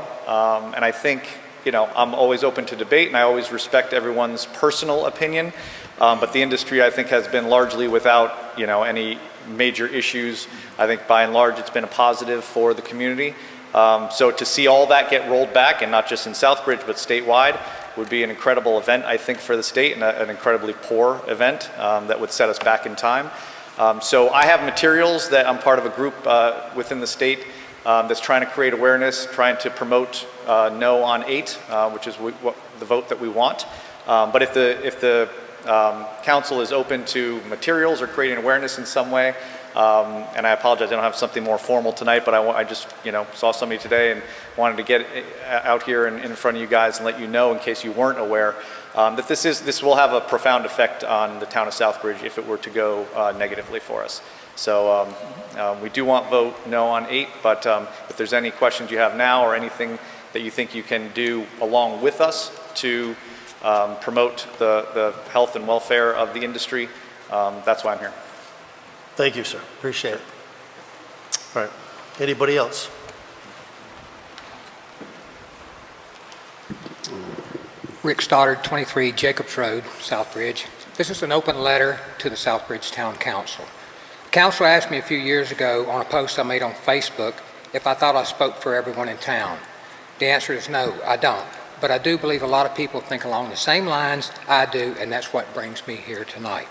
And I think, I'm always open to debate, and I always respect everyone's personal opinion. But the industry, I think, has been largely without, any major issues. I think by and large, it's been a positive for the community. So to see all that get rolled back, and not just in Southbridge, but statewide, would be an incredible event, I think, for the state, and an incredibly poor event that would set us back in time. So I have materials that I'm part of a group within the state that's trying to create awareness, trying to promote no on 8, which is what the vote that we want. But if the council is open to materials or creating awareness in some way, and I apologize, I don't have something more formal tonight, but I just saw somebody today and wanted to get out here in front of you guys and let you know, in case you weren't aware, that this will have a profound effect on the town of Southbridge if it were to go negatively for us. So we do want vote no on 8, but if there's any questions you have now or anything that you think you can do along with us to promote the health and welfare of the industry, that's why I'm here. Thank you, sir. Appreciate it. All right. Anybody else? Rick Stoddard, 23 Jacobs Road, Southbridge. This is an open letter to the Southbridge Town Council. The council asked me a few years ago on a post I made on Facebook if I thought I spoke for everyone in town. The answer is no, I don't. But I do believe a lot of people think along the same lines I do, and that's what brings me here tonight.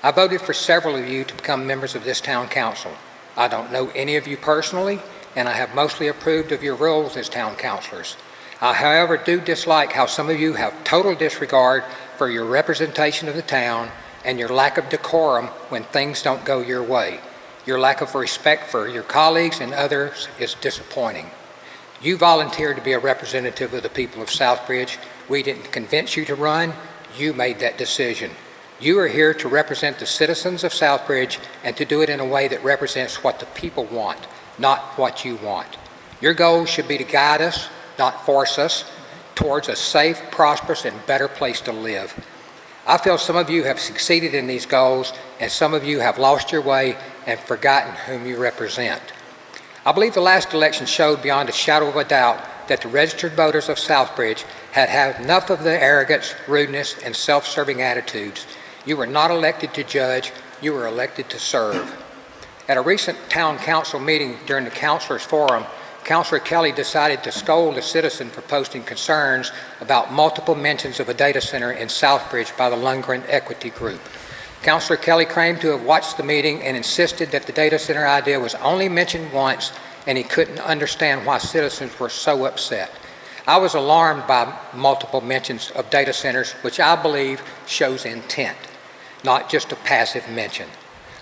I voted for several of you to become members of this town council. I don't know any of you personally, and I have mostly approved of your roles as town councilors. I, however, do dislike how some of you have total disregard for your representation of the town and your lack of decorum when things don't go your way. Your lack of respect for your colleagues and others is disappointing. You volunteered to be a representative of the people of Southbridge. We didn't convince you to run. You made that decision. You are here to represent the citizens of Southbridge and to do it in a way that represents what the people want, not what you want. Your goal should be to guide us, not force us, towards a safe, prosperous, and better place to live. I feel some of you have succeeded in these goals, and some of you have lost your way and forgotten whom you represent. I believe the last election showed beyond a shadow of a doubt that the registered voters of Southbridge had had enough of the arrogance, rudeness, and self-serving attitudes. You were not elected to judge, you were elected to serve. At a recent town council meeting during the councilors forum, Councilor Kelly decided to scold a citizen for posting concerns about multiple mentions of a data center in Southbridge by the Lundgren Equity Group. Councilor Kelly claimed to have watched the meeting and insisted that the data center idea was only mentioned once and he couldn't understand why citizens were so upset. I was alarmed by multiple mentions of data centers, which I believe shows intent, not just a passive mention.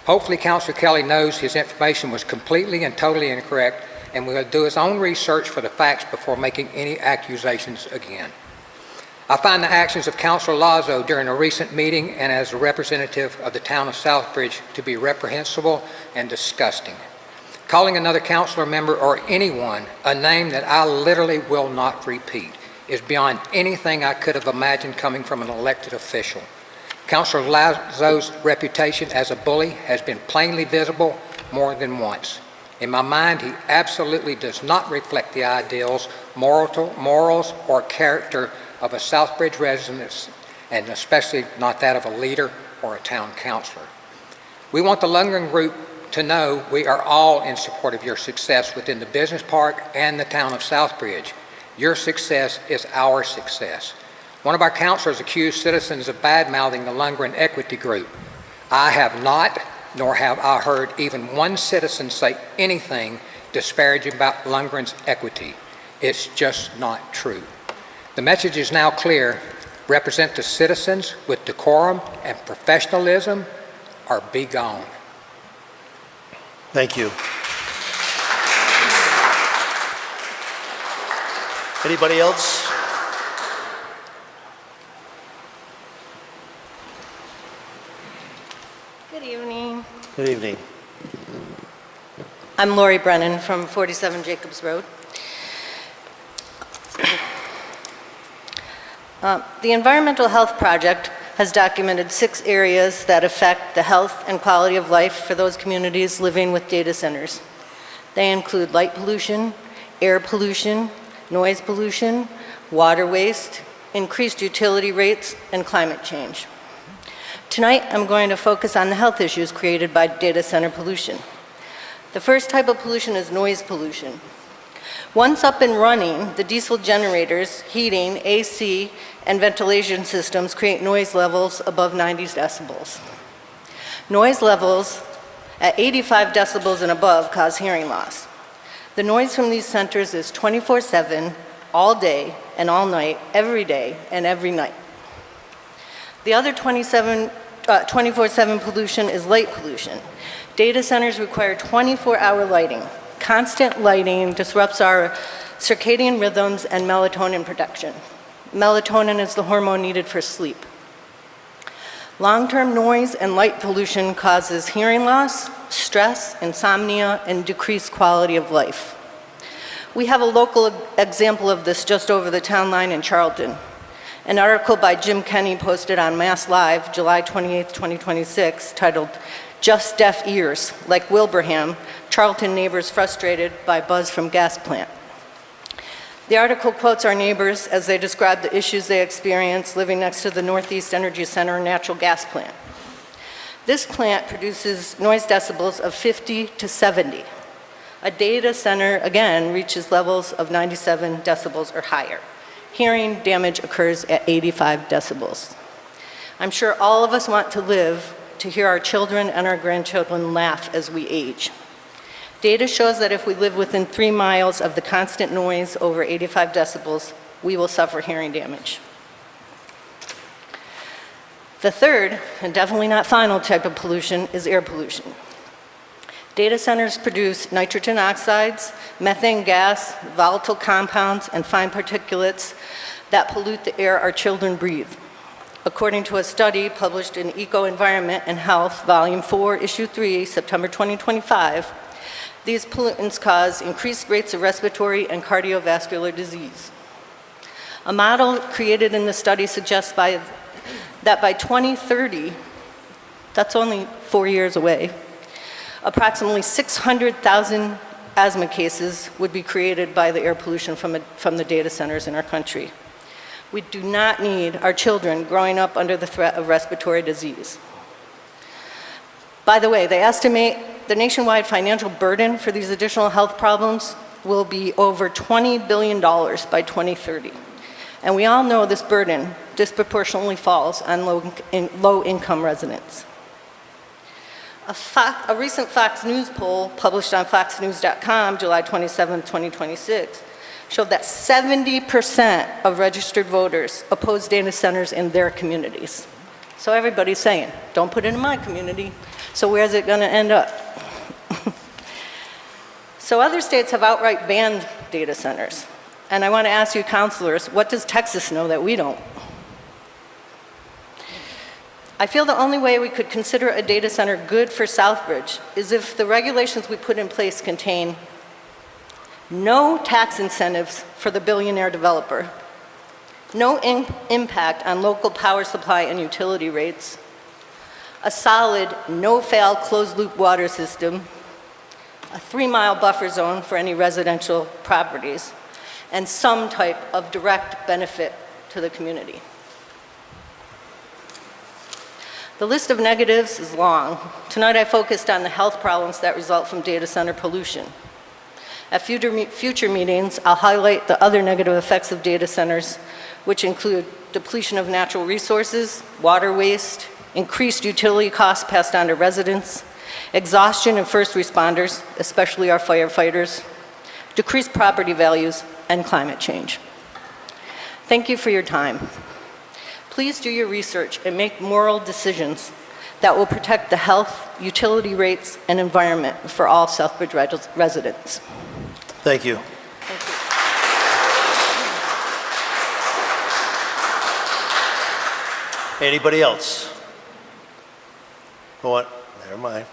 Hopefully Councilor Kelly knows his information was completely and totally incorrect and will do his own research for the facts before making any accusations again. I find the actions of Councilor Lazo during a recent meeting and as a representative of the town of Southbridge to be reprehensible and disgusting. Calling another councilor member or anyone a name that I literally will not repeat is beyond anything I could have imagined coming from an elected official. Councilor Lazo's reputation as a bully has been plainly visible more than once. In my mind, he absolutely does not reflect the ideals, morals, or character of a Southbridge resident, and especially not that of a leader or a town councilor. We want the Lundgren Group to know we are all in support of your success within the business park and the town of Southbridge. Your success is our success. One of our councilors accused citizens of bad-mouthing the Lundgren Equity Group. I have not, nor have I heard even one citizen say anything disparaging about Lundgren's equity. It's just not true. The message is now clear. Represent the citizens with decorum and professionalism or be gone. Thank you. Anybody else? Good evening. Good evening. I'm Lori Brennan from 47 Jacobs Road. The Environmental Health Project has documented 6 areas that affect the health and quality of life for those communities living with data centers. They include light pollution, air pollution, noise pollution, water waste, increased utility rates, and climate change. Tonight, I'm going to focus on the health issues created by data center pollution. The first type of pollution is noise pollution. Once up and running, the diesel generators, heating, AC, and ventilation systems create noise levels above 90 decibels. Noise levels at 85 decibels and above cause hearing loss. The noise from these centers is 24/7, all day and all night, every day and every night. The other 24/7 pollution is light pollution. Data centers require 24-hour lighting. Constant lighting disrupts our circadian rhythms and melatonin production. Melatonin is the hormone needed for sleep. Long-term noise and light pollution causes hearing loss, stress, insomnia, and decreased quality of life. We have a local example of this just over the town line in Charlton. An article by Jim Kenny posted on Mass Live, July 28, 2026, titled, "Just Deaf Ears, Like Wilbraham, Charlton Neighbors Frustrated by Buzz from Gas Plant." The article quotes our neighbors as they describe the issues they experience living next to the Northeast Energy Center natural gas plant. This plant produces noise decibels of 50 to 70. A data center, again, reaches levels of 97 decibels or higher. Hearing damage occurs at 85 decibels. I'm sure all of us want to live to hear our children and our grandchildren laugh as we age. Data shows that if we live within 3 miles of the constant noise over 85 decibels, we will suffer hearing damage. The third, and definitely not final type of pollution, is air pollution. Data centers produce nitrogen oxides, methane gas, volatile compounds, and fine particulates that pollute the air our children breathe. According to a study published in Eco Environment and Health, Volume 4, Issue 3, September 2025, these pollutants cause increased rates of respiratory and cardiovascular disease. A model created in the study suggests that by 2030, that's only 4 years away, approximately 600,000 asthma cases would be created by the air pollution from the data centers in our country. We do not need our children growing up under the threat of respiratory disease. By the way, they estimate the nationwide financial burden for these additional health problems will be over $20 billion by 2030. And we all know this burden disproportionately falls on low-income residents. A recent Fox News poll published on foxnews.com, July 27, 2026, showed that 70% of registered voters oppose data centers in their communities. So everybody's saying, don't put it in my community. So where's it going to end up? So other states have outright banned data centers. And I want to ask you, counselors, what does Texas know that we don't? I feel the only way we could consider a data center good for Southbridge is if the regulations we put in place contain no tax incentives for the billionaire developer, no impact on local power supply and utility rates, a solid, no-fail closed-loop water system, a 3-mile buffer zone for any residential properties, and some type of direct benefit to the community. The list of negatives is long. Tonight I focused on the health problems that result from data center pollution. At future meetings, I'll highlight the other negative effects of data centers, which include depletion of natural resources, water waste, increased utility costs passed on to residents, exhaustion of first responders, especially our firefighters, decreased property values, and climate change. Thank you for your time. Please do your research and make moral decisions that will protect the health, utility rates, and environment for all Southbridge residents. Thank you. Anybody else? Go on. Never mind.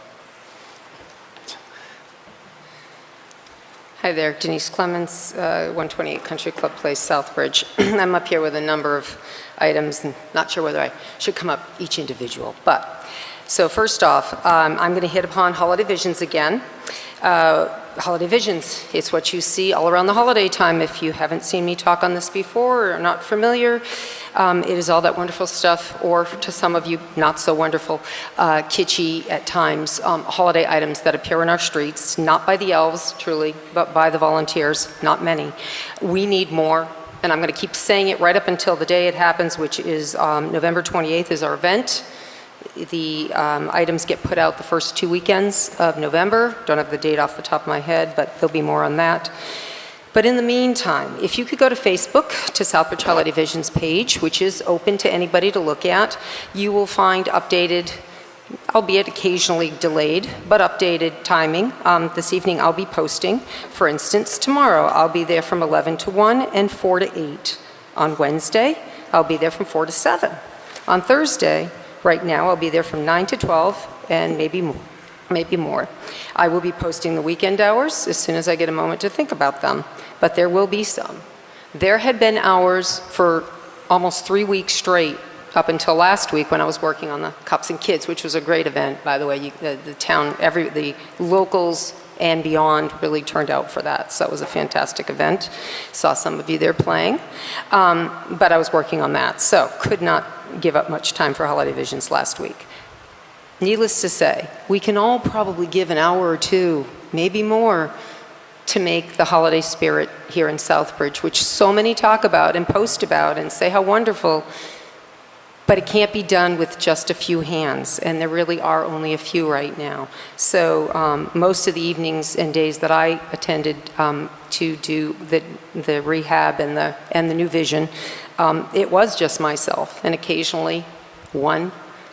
Hi there, Denise Clements, 128 Country Club Place, Southbridge. I'm up here with a number of items, and not sure whether I should come up each individual. So first off, I'm going to hit upon holiday visions again. Holiday visions, it's what you see all around the holiday time. If you haven't seen me talk on this before or are not familiar, it is all that wonderful stuff, or to some of you, not so wonderful, kitschy at times, holiday items that appear in our streets, not by the elves, truly, but by the volunteers, not many. We need more, and I'm going to keep saying it right up until the day it happens, which is November 28th is our event. The items get put out the first 2 weekends of November. Don't have the date off the top of my head, but there'll be more on that. But in the meantime, if you could go to Facebook, to Southbridge Holiday Visions page, which is open to anybody to look at, you will find updated, albeit occasionally delayed, but updated timing. This evening I'll be posting. For instance, tomorrow I'll be there from 11 to 1 and 4 to 8. On Wednesday, I'll be there from 4 to 7. On Thursday, right now, I'll be there from 9 to 12 and maybe more. I will be posting the weekend hours as soon as I get a moment to think about them, but there will be some. There had been hours for almost 3 weeks straight up until last week when I was working on the Cups and Kids, which was a great event, by the way. The town, the locals and beyond really turned out for that. So it was a fantastic event. Saw some of you there playing, but I was working on that, so could not give up much time for Holiday Visions last week. Needless to say, we can all probably give an hour or two, maybe more, to make the holiday spirit here in Southbridge, which so many talk about and post about and say how wonderful, but it can't be done with just a few hands, and there really are only a few right now. So most of the evenings and days that I attended to do the rehab and the new vision, it was just myself, and occasionally one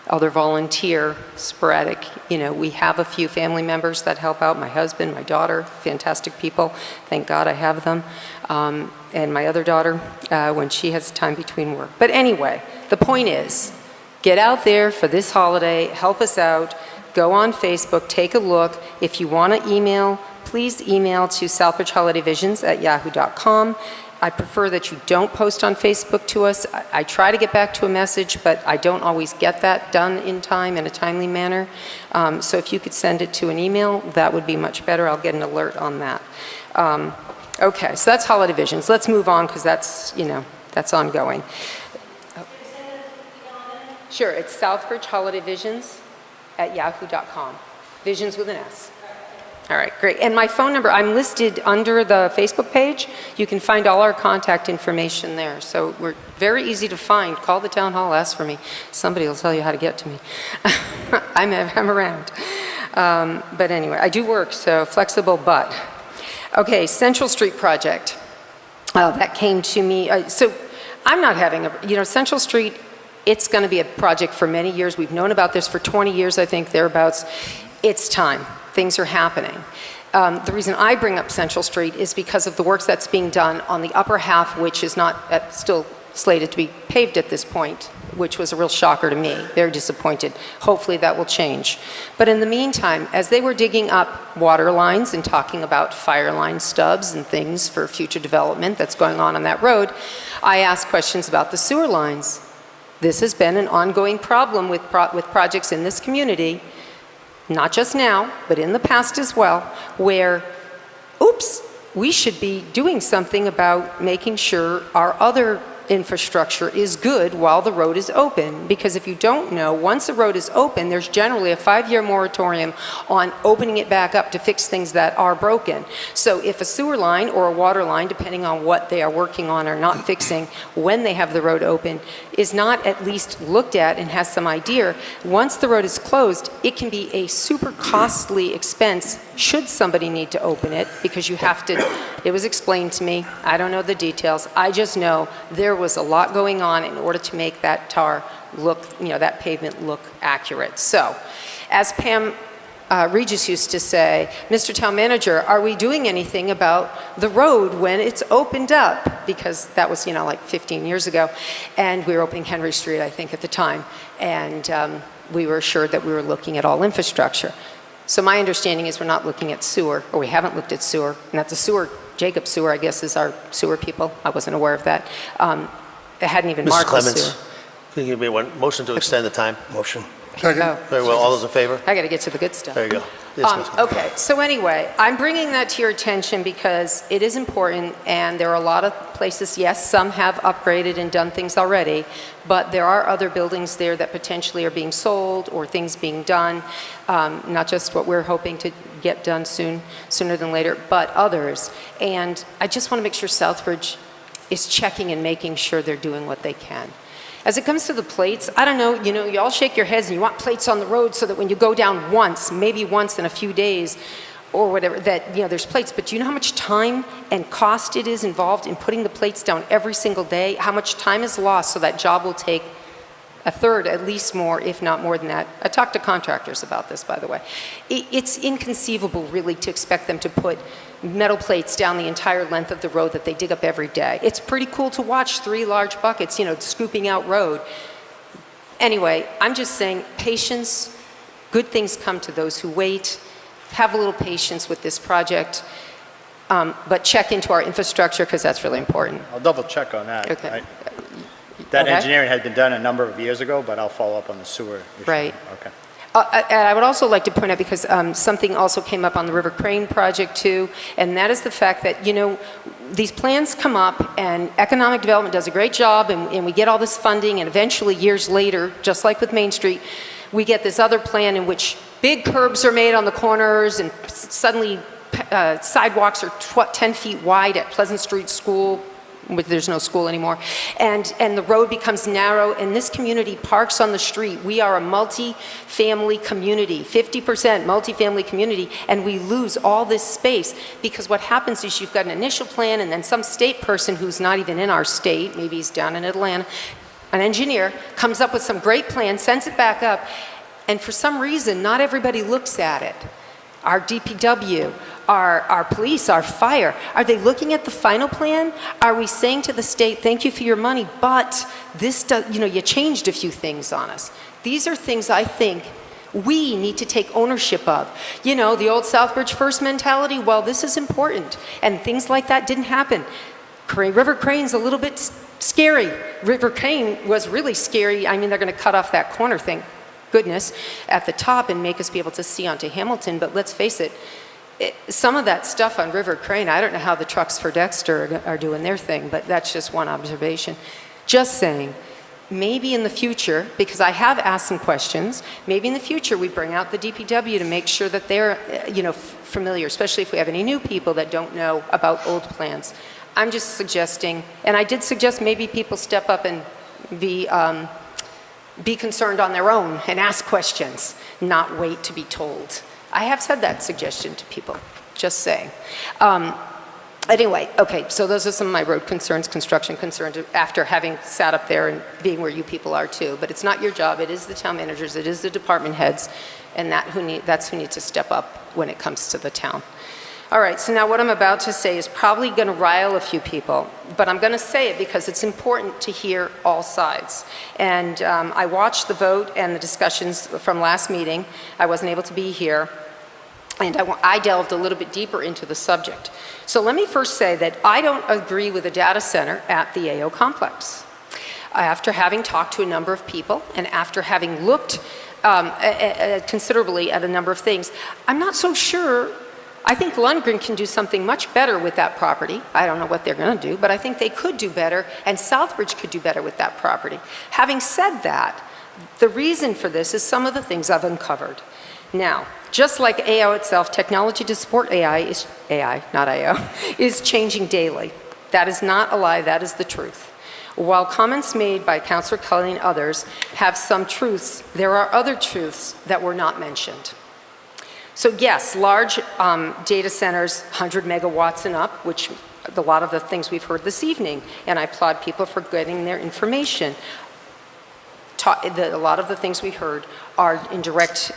other volunteer, sporadic. You know, we have a few family members that help out, my husband, my daughter, fantastic people. Thank God I have them. And my other daughter, when she has time between work. But anyway, the point is, get out there for this holiday, help us out, go on Facebook, take a look. If you want to email, please email to southbridgeholidayvisions@yahoo.com. I prefer that you don't post on Facebook to us. I try to get back to a message, but I don't always get that done in time, in a timely manner. So if you could send it to an email, that would be much better. I'll get an alert on that. Okay, so that's Holiday Visions. Let's move on, because that's, you know, that's ongoing. Sure, it's southbridgeholidayvisions@yahoo.com. Visions with an S. All right, great. And my phone number, I'm listed under the Facebook page. You can find all our contact information there. So we're very easy to find. Call the town hall, ask for me. Somebody will tell you how to get to me. I'm around. But anyway, I do work, so flexible but. Okay, Central Street project. That came to me. So I'm not having Central Street, it's going to be a project for many years. We've known about this for 20 years, I think, thereabouts. It's time. Things are happening. The reason I bring up Central Street is because of the work that's being done on the upper half, which is not still slated to be paved at this point, which was a real shocker to me. Very disappointed. Hopefully that will change. But in the meantime, as they were digging up water lines and talking about fire line stubs and things for future development that's going on that road, I asked questions about the sewer lines. This has been an ongoing problem with projects in this community, not just now, but in the past as well, where, oops, we should be doing something about making sure our other infrastructure is good while the road is open. Because if you don't know, once the road is open, there's generally a 5-year moratorium on opening it back up to fix things that are broken. So if a sewer line or a water line, depending on what they are working on or not fixing when they have the road open, is not at least looked at and has some idea, once the road is closed, it can be a super costly expense should somebody need to open it, because you have to, it was explained to me, I don't know the details, I just know there was a lot going on in order to make that tar look, that pavement look accurate. So, as Pam Regis used to say, Mr. Town Manager, are we doing anything about the road when it's opened up? Because that was, like 15 years ago, and we were opening Henry Street, I think, at the time, and we were assured that we were looking at all infrastructure. So my understanding is we're not looking at sewer, or we haven't looked at sewer, and that's a sewer, Jacob Sewer, I guess, is our sewer people. I wasn't aware of that. It hadn't even marked the sewer. Mrs. Clements, can you give me one motion to extend the time? Motion. Second. Oh, Very well, all those in favor? I got to get to the good stuff. There you go. Yes, Ms. Clements. Okay, so anyway, I'm bringing that to your attention because it is important, and there are a lot of places, yes, some have upgraded and done things already, but there are other buildings there that potentially are being sold or things being done, not just what we're hoping to get done sooner than later, but others. And I just want to make sure Southbridge is checking and making sure they're doing what they can. As it comes to the plates, I don't know, you all shake your heads and you want plates on the road so that when you go down once, maybe once in a few days or whatever, that, there's plates. But do you know how much time and cost it is involved in putting the plates down every single day? How much time is lost so that job will take a third, at least more, if not more than that. I talked to contractors about this, by the way. It's inconceivable, really, to expect them to put metal plates down the entire length of the road that they dig up every day. It's pretty cool to watch 3 large buckets, scooping out road. Anyway, I'm just saying, patience, good things come to those who wait. Have a little patience with this project, but check into our infrastructure, because that's really important. I'll double check on that. Okay. That Okay. engineering had been done a number of years ago, but I'll follow up on the sewer issue. Right. Okay. And I would also like to point out, because something also came up on the River Crane project too, and that is the fact that, these plans come up and economic development does a great job, and we get all this funding, and eventually years later, just like with Main Street, we get this other plan in which big curbs are made on the corners, and suddenly sidewalks are 10 feet wide at Pleasant Street School, there's no school anymore, and the road becomes narrow, and this community parks on the street. We are a multi-family community, 50% multi-family community, and we lose all this space because what happens is you've got an initial plan, and then some state person who's not even in our state, maybe he's down in Atlanta, an engineer, comes up with some great plan, sends it back up, and for some reason, not everybody looks at it. Our DPW, our police, our fire, are they looking at the final plan? Are we saying to the state, thank you for your money, but this does, you changed a few things on us. These are things I think we need to take ownership of. The old Southbridge first mentality, well, this is important, and things like that didn't happen. River Crane's a little bit scary. River Crane was really scary. I mean, they're going to cut off that corner, thank goodness, at the top and make us be able to see onto Hamilton, but let's face it, some of that stuff on River Crane, I don't know how the trucks for Dexter are doing their thing, but that's just one observation. Just saying, maybe in the future, because I have asked some questions, maybe in the future we bring out the DPW to make sure that they're, familiar, especially if we have any new people that don't know about old plans. I'm just suggesting, and I did suggest maybe people step up and be concerned on their own and ask questions, not wait to be told. I have said that suggestion to people, just saying. Anyway, okay, so those are some of my road concerns, construction concerns, after having sat up there and being where you people are too. But it's not your job, it is the town managers, it is the department heads, and that's who needs to step up when it comes to the town. All right, so now what I'm about to say is probably going to rile a few people, but I'm going to say it because it's important to hear all sides. And I watched the vote and the discussions from last meeting. I wasn't able to be here, and I delved a little bit deeper into the subject. So let me first say that I don't agree with a data center at the AO complex. After having talked to a number of people and after having looked considerably at a number of things, I'm not so sure. I think Lundgren can do something much better with that property. I don't know what they're going to do, but I think they could do better, and Southbridge could do better with that property. Having said that, the reason for this is some of the things I've uncovered. Now, just like AO itself, technology to support not AO, is changing daily. That is not a lie, that is the truth. While comments made by Councillor Kelly and others have some truths, there are other truths that were not mentioned. So yes, large data centers, 100 megawatts and up, which a lot of the things we've heard this evening, and I applaud people for getting their information. A lot of the things we heard are in direct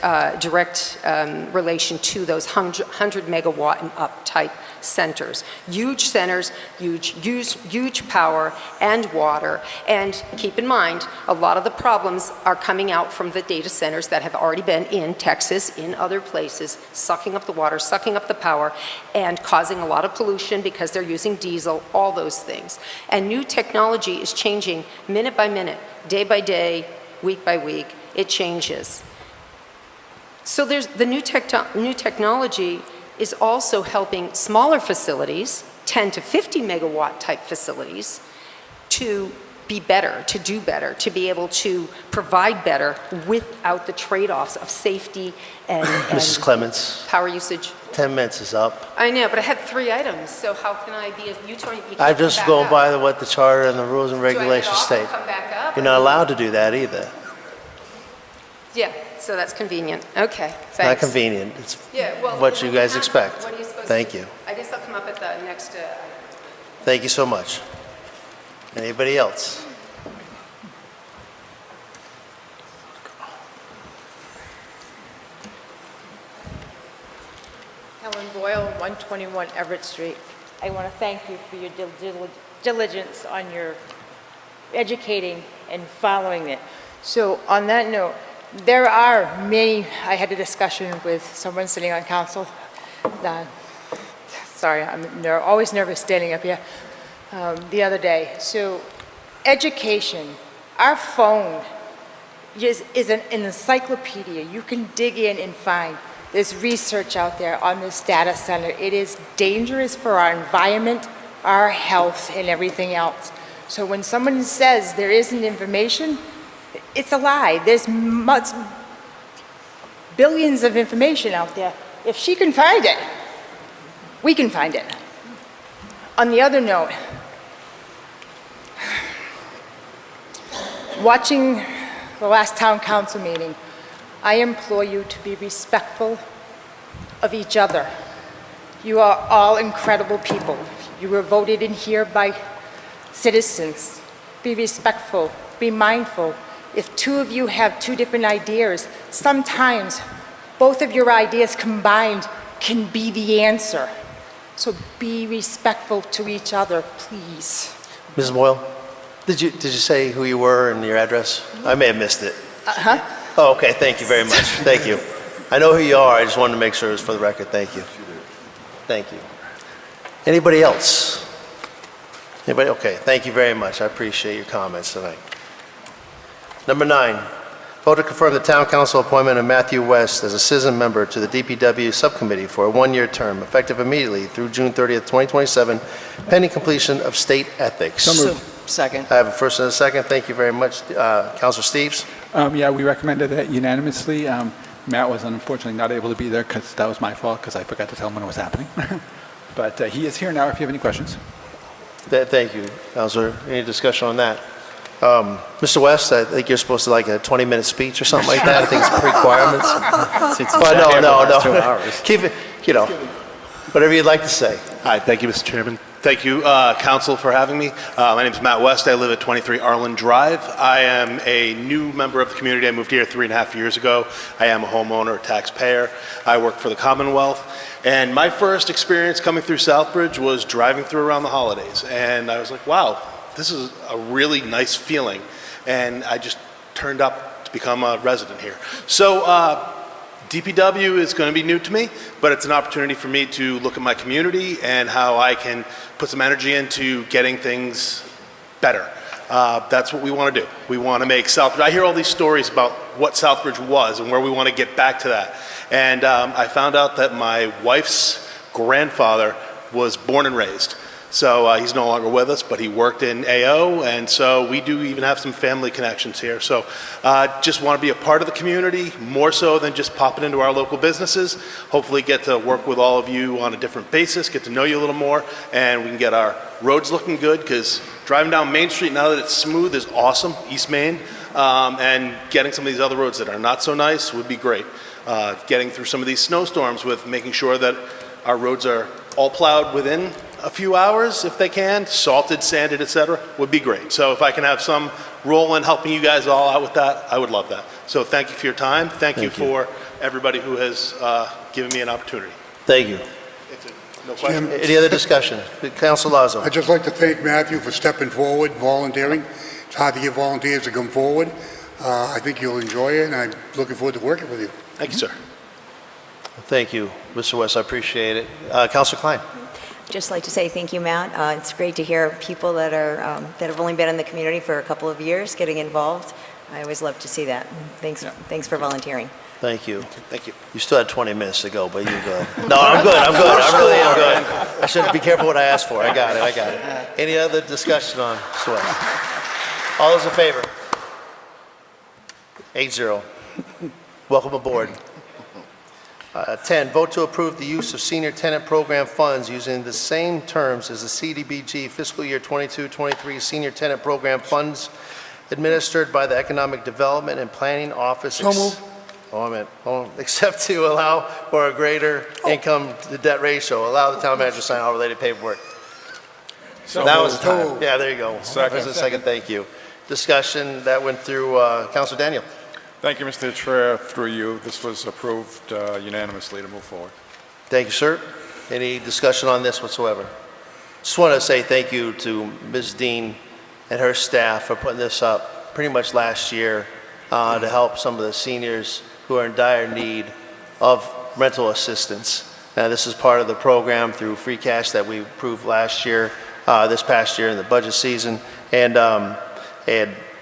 relation to those 100 megawatt and up type centers. Huge centers, huge power and water. And keep in mind, a lot of the problems are coming out from the data centers that have already been in Texas, in other places, sucking up the water, sucking up the power, and causing a lot of pollution because they're using diesel, all those things. And new technology is changing minute by minute, day by day, week by week. It changes. So there's the new technology is also helping smaller facilities, 10 to 50 megawatt type facilities, to be better, to do better, to be able to provide better without the trade-offs of safety and Mrs. Clements, power usage. 10 minutes is up. I know, but I had 3 items, so how can I be, you told me you I'm can't just come going back by up. what the charter and the rules and Do I get regulations off and state. come back up? You're not allowed to do that either. Yeah, so that's convenient. Okay, thanks. Not convenient. It's Yeah, well, what you guys have- expect. What are you supposed Thank to- you. I guess I'll come up at the next item. Thank you so much. Anybody else? Helen Boyle, 121 Everett Street. I want to thank you for your diligence on your educating and following it. So on that note, there are many, I had a discussion with someone sitting on council. Sorry, I'm always nervous standing up here, the other day. So education, our phone is an encyclopedia. You can dig in and find. There's research out there on this data center. It is dangerous for our environment, our health, and everything else. So when someone says there isn't information, it's a lie. There's billions of information out there. If she can find it, we can find it. On the other note, watching the last town council meeting, I implore you to be respectful of each other. You are all incredible people. You were voted in here by citizens. Be respectful be mindful. If two of you have two different ideas, sometimes both of your ideas combined can be the answer. So be respectful to each other, please. Mrs. Boyle, did you say who you were and your address? I may have missed it. Oh, okay, thank you very much. Thank you. I know who you are, I just wanted to make sure it was for the record. Thank you. Thank you. Anybody else? Anybody? Okay, thank you very much. I appreciate your comments tonight. Number 9, vote to confirm the Town Council appointment of Matthew West as a citizen member to the DPW Subcommittee for a 1-year term, effective immediately through June 30th, 2027, pending completion of state ethics. So moved. Second. I have a first and a second. Thank you very much. Councilor Steves? Yeah, we recommended that unanimously. Matt was unfortunately not able to be there because that was my fault because I forgot to tell him when it was happening. But he is here now if you have any questions. Thank you, Councilor. Any discussion on that? Mr. West, I think you're supposed to like a 20-minute speech or something like that. I think it's requirements. But no. Keep it, whatever you'd like to say. Hi, thank you, Mr. Chairman. Thank you, Council, for having me. My name is Matt West. I live at 23 Arlen Drive. I am a new member of the community. I moved here 3.5 years ago. I am a homeowner, a taxpayer. I work for the Commonwealth. And my first experience coming through Southbridge was driving through around the holidays. And I was like, wow, this is a really nice feeling. And I just turned up to become a resident here. So DPW is going to be new to me, but it's an opportunity for me to look at my community and how I can put some energy into getting things better. That's what we want to do. We want to make Southbridge. I hear all these stories about what Southbridge was and where we want to get back to that. And I found out that my wife's grandfather was born and raised. So he's no longer with us, but he worked in AO, and so we do even have some family connections here. So just want to be a part of the community, more so than just popping into our local businesses. Hopefully get to work with all of you on a different basis, get to know you a little more, and we can get our roads looking good, because driving down Main Street now that it's smooth is awesome, East Main, and getting some of these other roads that are not so nice would be great. Getting through some of these snowstorms with making sure that our roads are all plowed within a few hours if they can, salted, sanded, etc., would be great. So if I can have some role in helping you guys all out with that, I would love that. So thank you for your time. Thank you for everybody who has given me an opportunity. Thank you. No question. Any other discussion? Council Lazo. I'd just like to thank Matthew for stepping forward, volunteering. It's hard to get volunteers to come forward. I think you'll enjoy it, and I'm looking forward to working with you. Thank you, sir. Thank you, Mr. West. I appreciate it. Councilor Klein. Just like to say thank you, Matt. It's great to hear people that are that have only been in the community for a couple of years getting involved. I always love to see that. Thanks for volunteering. Thank you. Thank you. You still had 20 minutes to go, but you go. No, I'm good. I really am good. I should be careful what I ask for. I got it. Any other discussion on Sweat? All those in favor? 8-0. Welcome aboard. 10, vote to approve the use of senior tenant program funds using the same terms as the CDBG fiscal year 22-23 senior tenant program funds administered by the Economic Development and Planning Office. So moved. Except to allow for a greater income to debt ratio. Allow the town manager to sign all related paperwork. So that was the moved. time. Yeah, there you go. Second. There's a second. Thank you. Discussion that went through Councilor Daniel. Thank you, Mr. Chair. Through you, this was approved unanimously to move forward. Thank you, sir. Any discussion on this whatsoever? Just want to say thank you to Ms. Dean and her staff for putting this up pretty much last year to help some of the seniors who are in dire need of rental assistance. This is part of the program through free cash that we approved last year, this past year in the budget season. And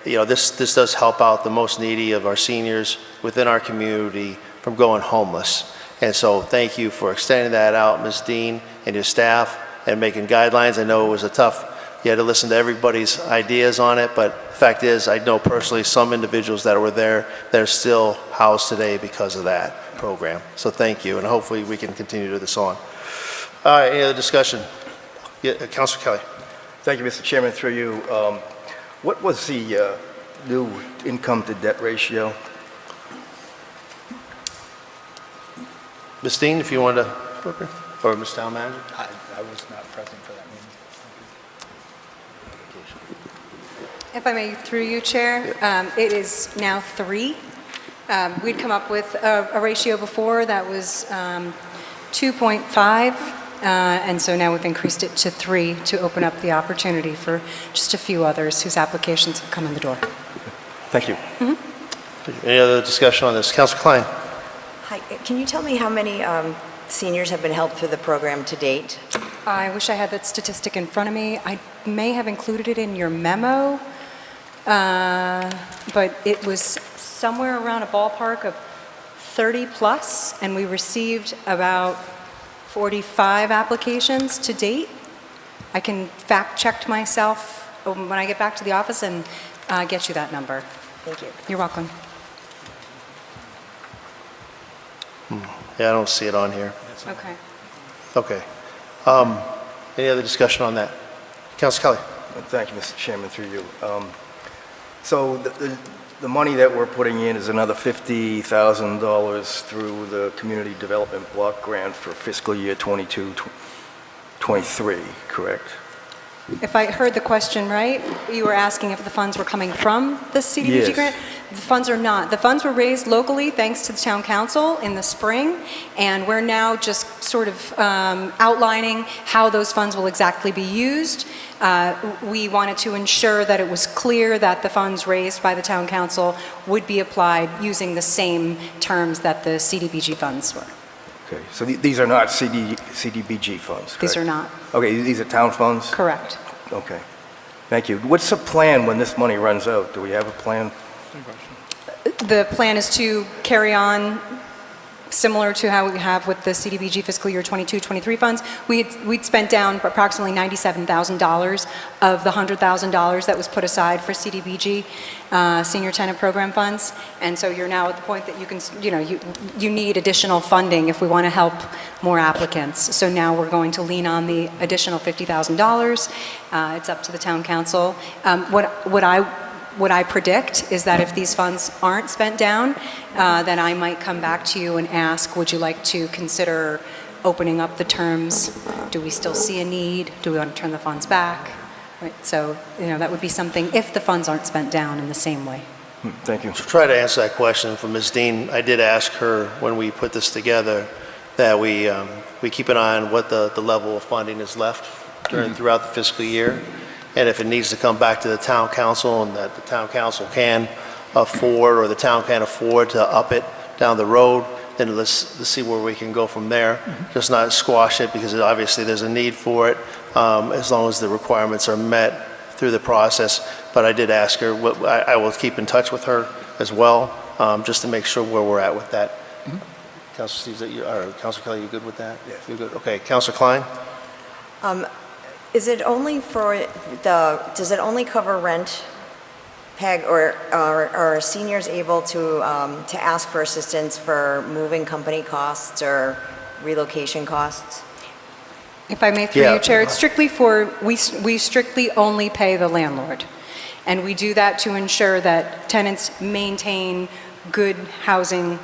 you know, this does help out the most needy of our seniors within our community from going homeless. And so thank you for extending that out, Ms. Dean and your staff, and making guidelines. I know it was you had to listen to everybody's ideas on it, but the fact is, I know personally some individuals that were there that are still housed today because of that program. So thank you, and hopefully we can continue to do this on. All right, any other discussion? Yeah, Councilor Kelly. Thank you, Mr. Chairman, through you. What was the new income to debt ratio? Ms. Dean, if you want to, or Ms. Town Manager? I was not present for that meeting. If I may, through you, Chair, it is now 3. We'd come up with a ratio before that was 2.5, and so now we've increased it to 3 to open up the opportunity for just a few others whose applications have come in the door. Thank you. Any other discussion on this? Councilor Klein? Hi, can you tell me how many seniors have been helped through the program to date? I wish I had that statistic in front of me. I may have included it in your memo, but it was somewhere around a ballpark of 30 plus, and we received about 45 applications to date. I can fact check myself when I get back to the office and get you that number. Thank you. You're welcome. Yeah, I don't see it on here. Okay. Okay. Any other discussion on that? Councilor Kelly? Thank you, Mr. Chairman, through you. So the money that we're putting in is another $50,000 through the Community Development Block Grant for fiscal year 22-23, correct? If I heard the question right, you were asking if the funds were coming from the CDBG Yes. grant? The funds are not. The funds were raised locally thanks to the town council in the spring, and we're now just sort of outlining how those funds will exactly be used. We wanted to ensure that it was clear that the funds raised by the town council would be applied using the same terms that the CDBG funds were. Okay, so these are not CDBG funds, correct? These are not. Okay, these are town funds? Correct. Okay, thank you. What's the plan when this money runs out? Do we have a plan? The plan is to carry on similar to how we have with the CDBG fiscal year 22-23 funds. We'd spent down approximately $97,000 of the $100,000 that was put aside for CDBG senior tenant program funds, and so you're now at the point that you can, you need additional funding if we want to help more applicants. So now we're going to lean on the additional $50,000. It's up to the town council. What I predict is that if these funds aren't spent down, then I might come back to you and ask, would you like to consider opening up the terms? Do we still see a need? Do we want to turn the funds back? Right, so, that would be something if the funds aren't spent down in the same way. Thank you. To try to answer that question for Ms. Dean, I did ask her when we put this together that we keep an eye on what the level of funding is left throughout the fiscal year. And if it needs to come back to the town council and that the town council can afford or the town can afford to up it down the road, then let's see where we can go from there. Just not squash it because obviously there's a need for it as long as the requirements are met through the process. But I did ask her, I will keep in touch with her as well just to make sure where we're at with that. Councilor Steve, Councilor Kelly, you good with that? Yes. You're good. Okay, Councilor Klein? Is it only does it only cover rent, Peg, or are seniors able to ask for assistance for moving company costs or relocation costs? If I may through you, Chair, it's strictly we strictly only pay the landlord. And we do that to ensure that tenants maintain good housing,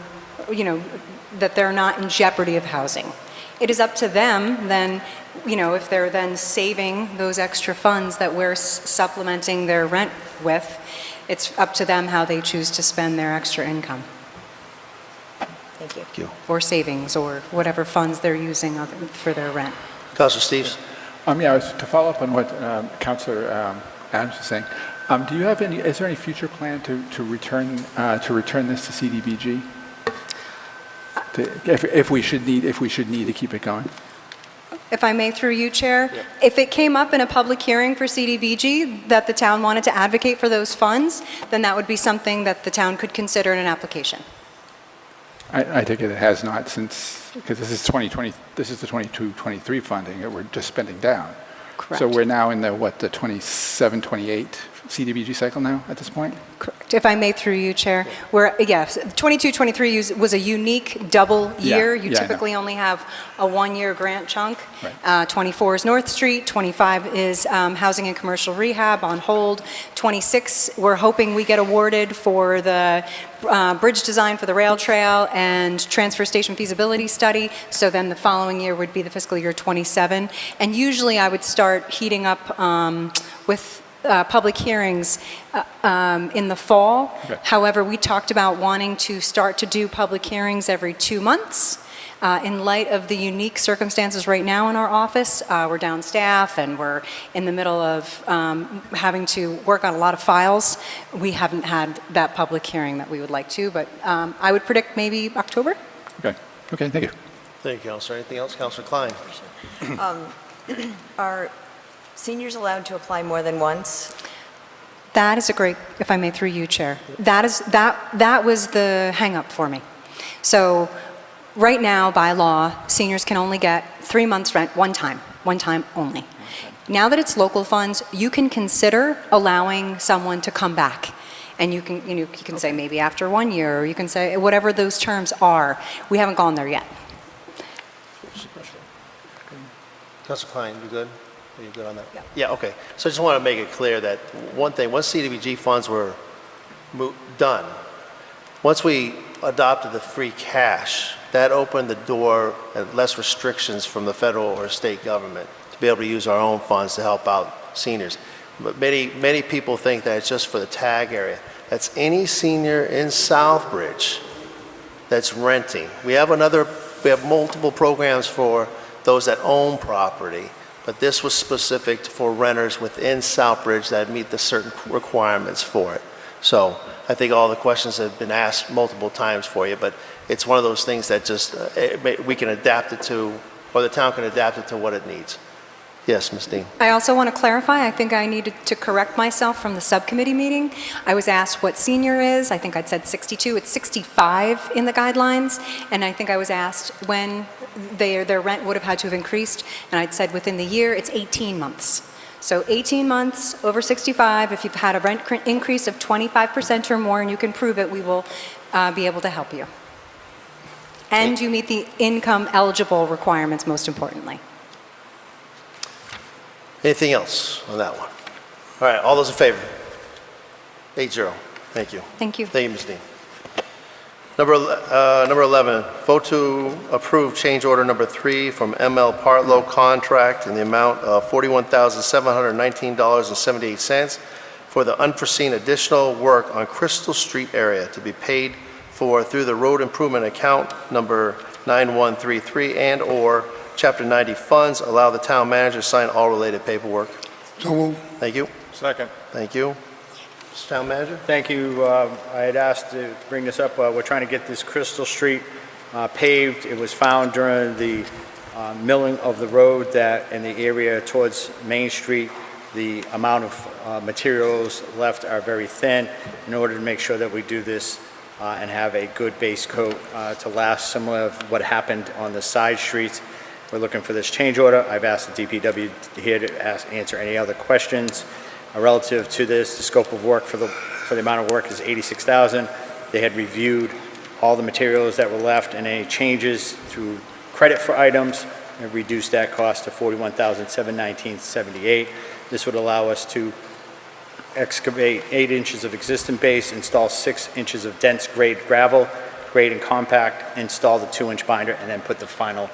that they're not in jeopardy of housing. It is up to them then, if they're then saving those extra funds that we're supplementing their rent with, it's up to them how they choose to spend their extra income. Thank you. Thank you. Or savings, or whatever funds they're using for their rent. Councilor Steves? To follow up on what Councilor Adams was saying, is there any future plan to return this to CDBG? If we should need to keep it going? If I may through you, Chair, if it came up in a public hearing for CDBG that the town wanted to advocate for those funds, then that would be something that the town could consider in an application. I take it has not because this is 2020, this is the 22-23 funding that we're just spending down. Correct. So we're now in the 27-28 CDBG cycle now at this point? Correct. If I may through you, Chair, 22-23 was a unique double year. You typically only have a one-year grant chunk. Right. 24 is North Street, 25 is housing and commercial rehab on hold, 26 we're hoping we get awarded for the bridge design for the rail trail and transfer station feasibility study. So then the following year would be the fiscal year 27. And usually I would start heating up with public hearings in the fall. Okay. However, we talked about wanting to start to do public hearings every 2 months. In light of the unique circumstances right now in our office, we're down staff and we're in the middle of having to work on a lot of files. We haven't had that public hearing that we would like to, but I would predict maybe October. Okay, okay, thank you. Thank you, Counselor. Anything else? Counselor Klein? Are seniors allowed to apply more than once? That is a great, if I may, through you, Chair. That was the hang-up for me. So right now, by law, seniors can only get 3 months' rent one time only. Now that it's local funds, you can consider allowing someone to come back. And you can say maybe after 1 year, or you can say whatever those terms are. We haven't gone there yet. Counselor Klein, you good? Are you good on that? Yeah, okay. So I just want to make it clear that one thing, once CDBG funds were done, once we adopted the free cash, that opened the door and less restrictions from the federal or state government to be able to use our own funds to help out seniors. But many people think that it's just for the tag area. That's any senior in Southbridge that's renting. We have multiple programs for those that own property, but this was specific for renters within Southbridge that meet the certain requirements for it. So I think all the questions have been asked multiple times for you, but it's one of those things that just we can adapt it to, or the town can adapt it to what it needs. Yes, Ms. Dean. I also want to clarify, I think I needed to correct myself from the subcommittee meeting. I was asked what senior is. I think I'd said 62. It's 65 in the guidelines. And I think I was asked when their rent would have had to have increased. And I'd said within the year, it's 18 months. So 18 months over 65, if you've had a rent increase of 25% or more and you can prove it, we will be able to help you. And you meet the income eligible requirements, most importantly. Anything else on that one? All right, all those in favor? 8-0. Thank you. Thank you. Thank you, Ms. Dean. Number 11, vote to approve change order number 3 from ML Partlow Contract in the amount of $41,719.78 for the unforeseen additional work on Crystal Street area to be paid for through the road improvement account number 9133 and/or Chapter 90 funds. Allow the town manager to sign all related paperwork. So moved. Thank you. Second. Thank you. Mr. Town Manager? Thank you. I had asked to bring this up. We're trying to get this Crystal Street paved. It was found during the milling of the road that in the area towards Main Street, the amount of materials left are very thin. In order to make sure that we do this and have a good base coat to last, similar to what happened on the side streets, we're looking for this change order. I've asked the DPW here to answer any other questions relative to this. The scope of work for the amount of work is $86,000. They had reviewed all the materials that were left and any changes through credit for items and reduced that cost to $41,719.78. This would allow us to excavate 8 inches of existing base, install 6 inches of dense grade gravel, grade and compact, install the 2-inch binder, and then put the final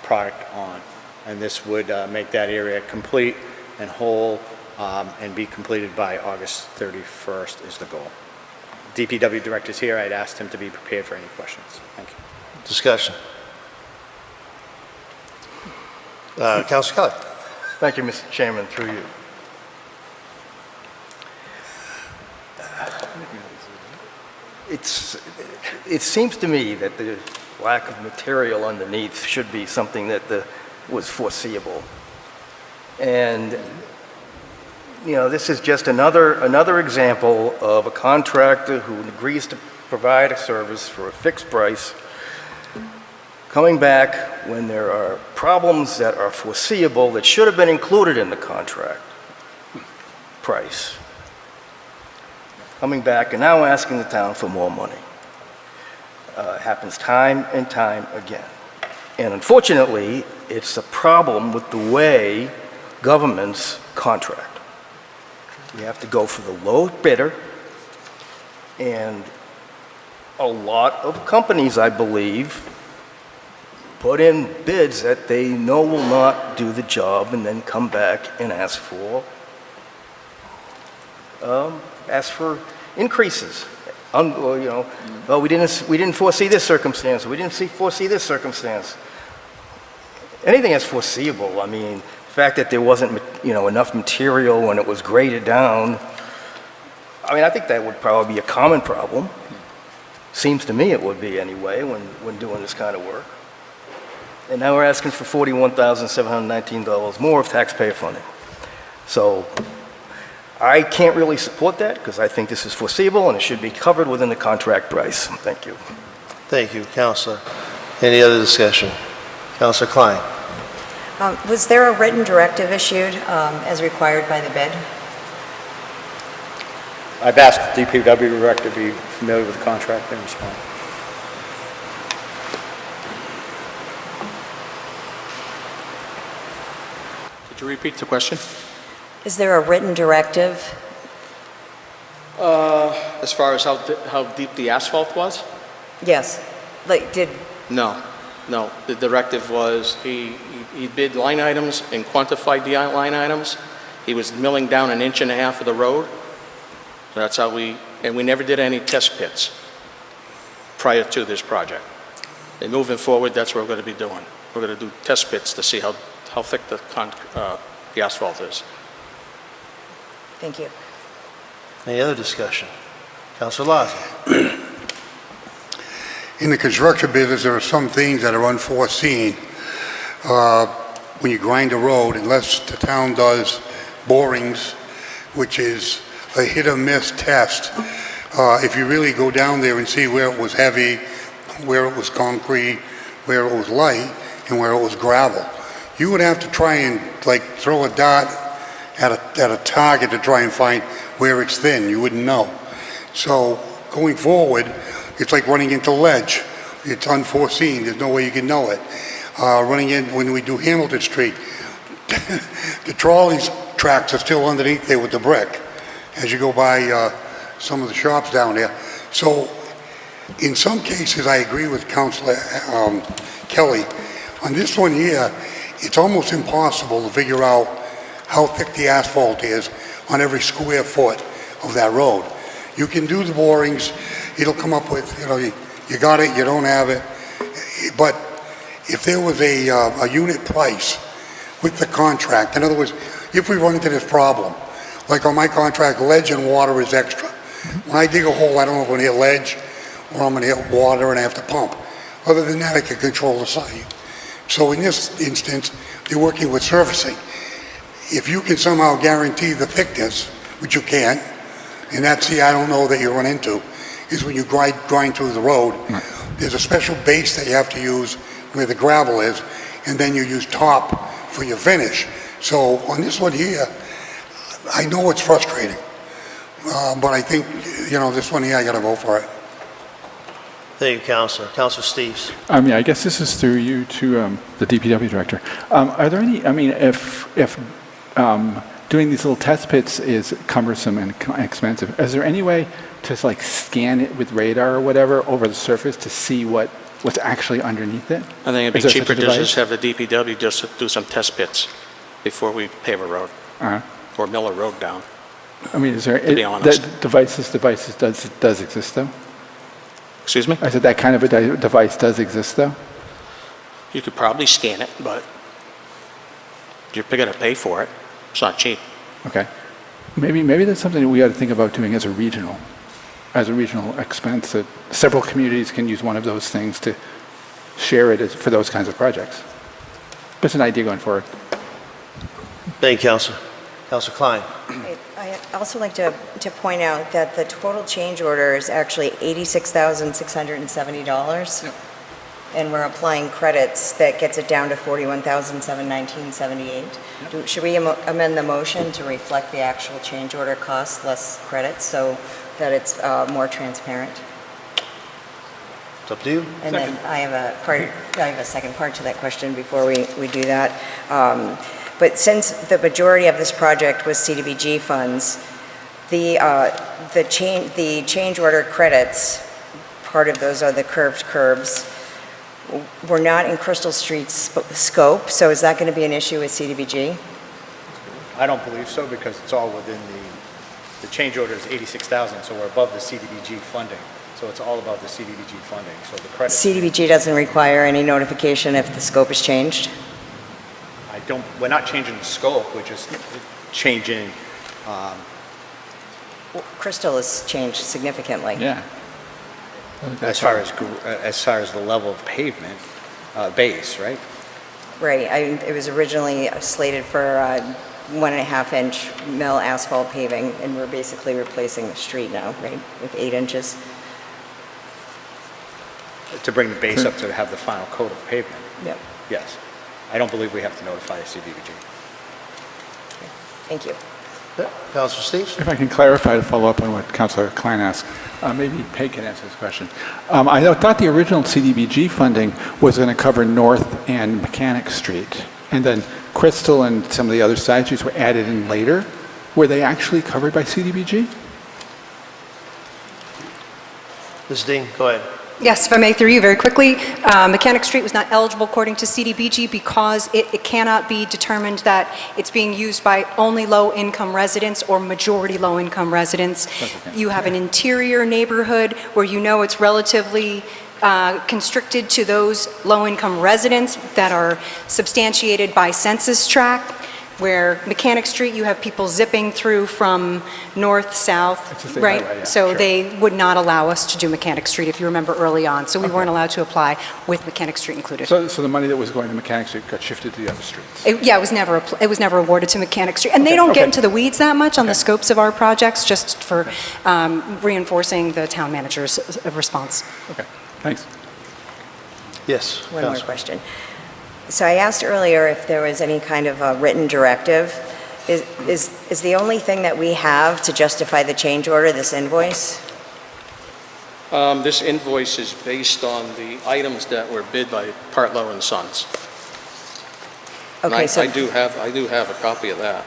product on. And this would make that area complete and whole and be completed by August 31st is the goal. DPW director's here. I'd asked him to be prepared for any questions. Thank you. Discussion. Councilor Kelly. Thank you, Mr. Chairman, through you. It seems to me that the lack of material underneath should be something that was foreseeable. And, you know, this is just another example of a contractor who agrees to provide a service for a fixed price, coming back when there are problems that are foreseeable that should have been included in the contract price. Coming back and now asking the town for more money. Happens time and time again. And unfortunately, it's a problem with the way governments contract. You have to go for the lowest bidder, and a lot of companies, I believe, put in bids that they know will not do the job and then come back and ask for asked for increases. We didn't foresee this circumstance, we didn't foresee this circumstance. Anything that's foreseeable, I mean, the fact that there wasn't, enough material when it was graded down, I mean, I think that would probably be a common problem. Seems to me it would be anyway when doing this kind of work. And now we're asking for $41,719 more of taxpayer funding. So I can't really support that because I think this is foreseeable and it should be covered within the contract price. Thank you. Thank you, Councilor. Any other discussion? Councilor Klein. Was there a written directive issued as required by the bid? I've asked the DPW director to be familiar with the contract and respond. Could you repeat the question? Is there a written directive? As far as how deep the asphalt was? Yes. No. The directive was he bid line items and quantified the line items. He was milling down 1.5 inches of the road. That's how we never did any test pits prior to this project. And moving forward, that's what we're going to be doing. We're going to do test pits to see how thick the asphalt is. Thank you. Any other discussion? Councilor Lazo. In the construction business, there are some things that are unforeseen. When you grind a road, unless the town does borings, which is a hit or miss test, if you really go down there and see where it was heavy, where it was concrete, where it was light, and where it was gravel, you would have to try and throw a dart at a target to try and find where it's thin. You wouldn't know. So going forward, it's like running into ledge. It's unforeseen. There's no way you can know it. Running in, when we do Hamilton Street, the trolleys tracks are still underneath there with the brick as you go by some of the shops down there. So in some cases, I agree with Councilor Kelly. On this one here, it's almost impossible to figure out how thick the asphalt is on every square foot of that road. You can do the borings, it'll come up with, you got it, you don't have it. But if there was a unit price with the contract, in other words, if we run into this problem, like on my contract, ledge and water is extra. When I dig a hole, I don't know if I'm gonna hit ledge or I'm gonna hit water and I have to pump. Other than that, I can control the site. So in this instance, they're working with surfacing. If you can somehow guarantee the thickness, which you can't, and that's the I don't know that you run into, is when you grind through the road, there's a special base that you have to use where the gravel is, and then you use top for your finish. So on this one here, I know it's frustrating, but I think, this one here, I gotta vote for it. Thank you, Councilor. Councilor Steves. I guess this is through you to the DPW director. Are there any, if doing these little test pits is cumbersome and expensive, is there any way to scan it with radar or whatever over the surface to see what's actually underneath it? I think it'd be cheaper to just have the DPW just do some test pits before we pave a road or mill a road down. Is there, to be honest. that devices does exist though? Excuse me? I said that kind of a device does exist though? You could probably scan it, but you're going to pay for it. It's not cheap. Okay. Maybe that's something that we ought to think about doing as a regional expense, that several communities can use one of those things to share it for those kinds of projects. Just an idea going forward. Thank you, Councilor. Councilor Klein. I also like to point out that the total change order is actually $86,670. Yep. And we're applying credits that gets it down to $41,719.78. Yep. Should we amend the motion to reflect the actual change order cost less credits so that it's more transparent? It's up to you. And then I have a second part to that question before we do that. But since the majority of this project was CDBG funds, the change order credits, part of those are the curved curbs, were not in Crystal Street's scope. So is that going to be an issue with CDBG? I don't believe so because it's all within the change order is 86,000, so we're above the CDBG funding. So it's all about the CDBG funding, so the credit. CDBG doesn't require any notification if the scope is changed? We're not changing the scope, we're just changing, Well, Crystal has changed significantly. Yeah. as far as the level of pavement, base, right? Right, it was originally slated for 1.5-inch mill asphalt paving, and we're basically replacing the street now, right, with 8 inches? To bring the base up to have the final coat of pavement. Yep. Yes. I don't believe we have to notify the CDBG. Thank you. Councilor Steves? If I can clarify to follow up on what Councilor Klein asked, maybe Peg can answer this question. I thought the original CDBG funding was going to cover North and Mechanic Street, and then Crystal and some of the other side streets were added in later. Were they actually covered by CDBG? Ms. Dean, go ahead. Yes, if I may, through you very quickly, Mechanic Street was not eligible according to CDBG because it cannot be determined that it's being used by only low-income residents or majority low-income residents. You have an interior neighborhood where you know it's relatively constricted to those low-income residents that are substantiated by census tract, where Mechanic Street, you have people zipping through from north, south, right? Highway, yeah, so sure. they would not allow us to do Mechanic Street, if you remember early on. So we weren't allowed to apply with Mechanic Street included. So the money that was going to Mechanic Street got shifted to the other streets? Yeah, it was never awarded to Mechanic Street. And they don't get into the weeds that much on the scopes of our projects, just for reinforcing the town manager's response. Okay, thanks. Yes. One more Councilor. question. So I asked earlier if there was any kind of a written directive. Is the only thing that we have to justify the change order this invoice? This invoice is based on the items that were bid by Partlow and Sons. And Okay, so I do have a copy of that.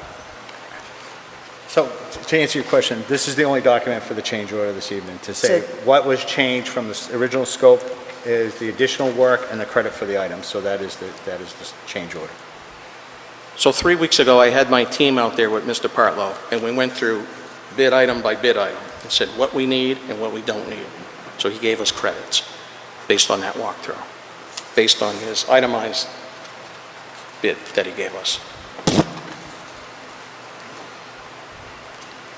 So to answer your question, this is the only document for the change order this evening, to say So- what was changed from the original scope is the additional work and the credit for the items. So that is the change order. So 3 weeks ago, I had my team out there with Mr. Partlow, and we went through bid item by bid item and said what we need and what we don't need. So he gave us credits based on that walkthrough, based on his itemized bid that he gave us.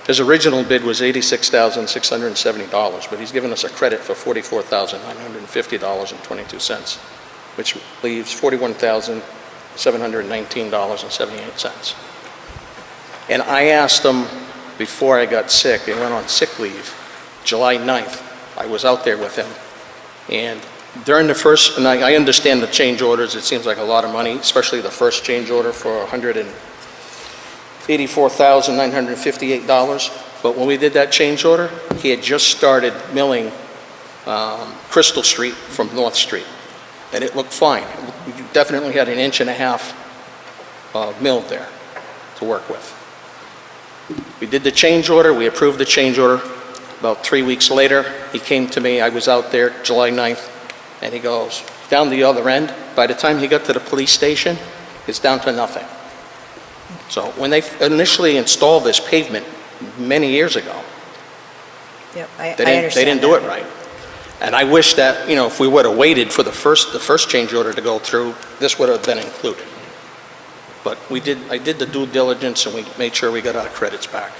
His original bid was $86,670, but he's given us a credit for $44,950.22, which leaves $41,719.78. And I asked him before I got sick, I went on sick leave, July 9th, I was out there with him, and during the first, and I understand the change orders, it seems like a lot of money, especially the first change order for $184,958, but when we did that change order, he had just started milling Crystal Street from North Street, and it looked fine. We definitely had 1.5 inches milled there to work with. We did the change order, we approved the change order. About 3 weeks later, he came to me, I was out there July 9th, and he goes, down the other end, by the time he got to the police station, it's down to nothing. So when they initially installed this pavement many years ago, Yep, they didn't do it right. And I wish that, if we would have waited for the first change order to go through, this would have been included. But I did the due diligence, and we made sure we got our credits back.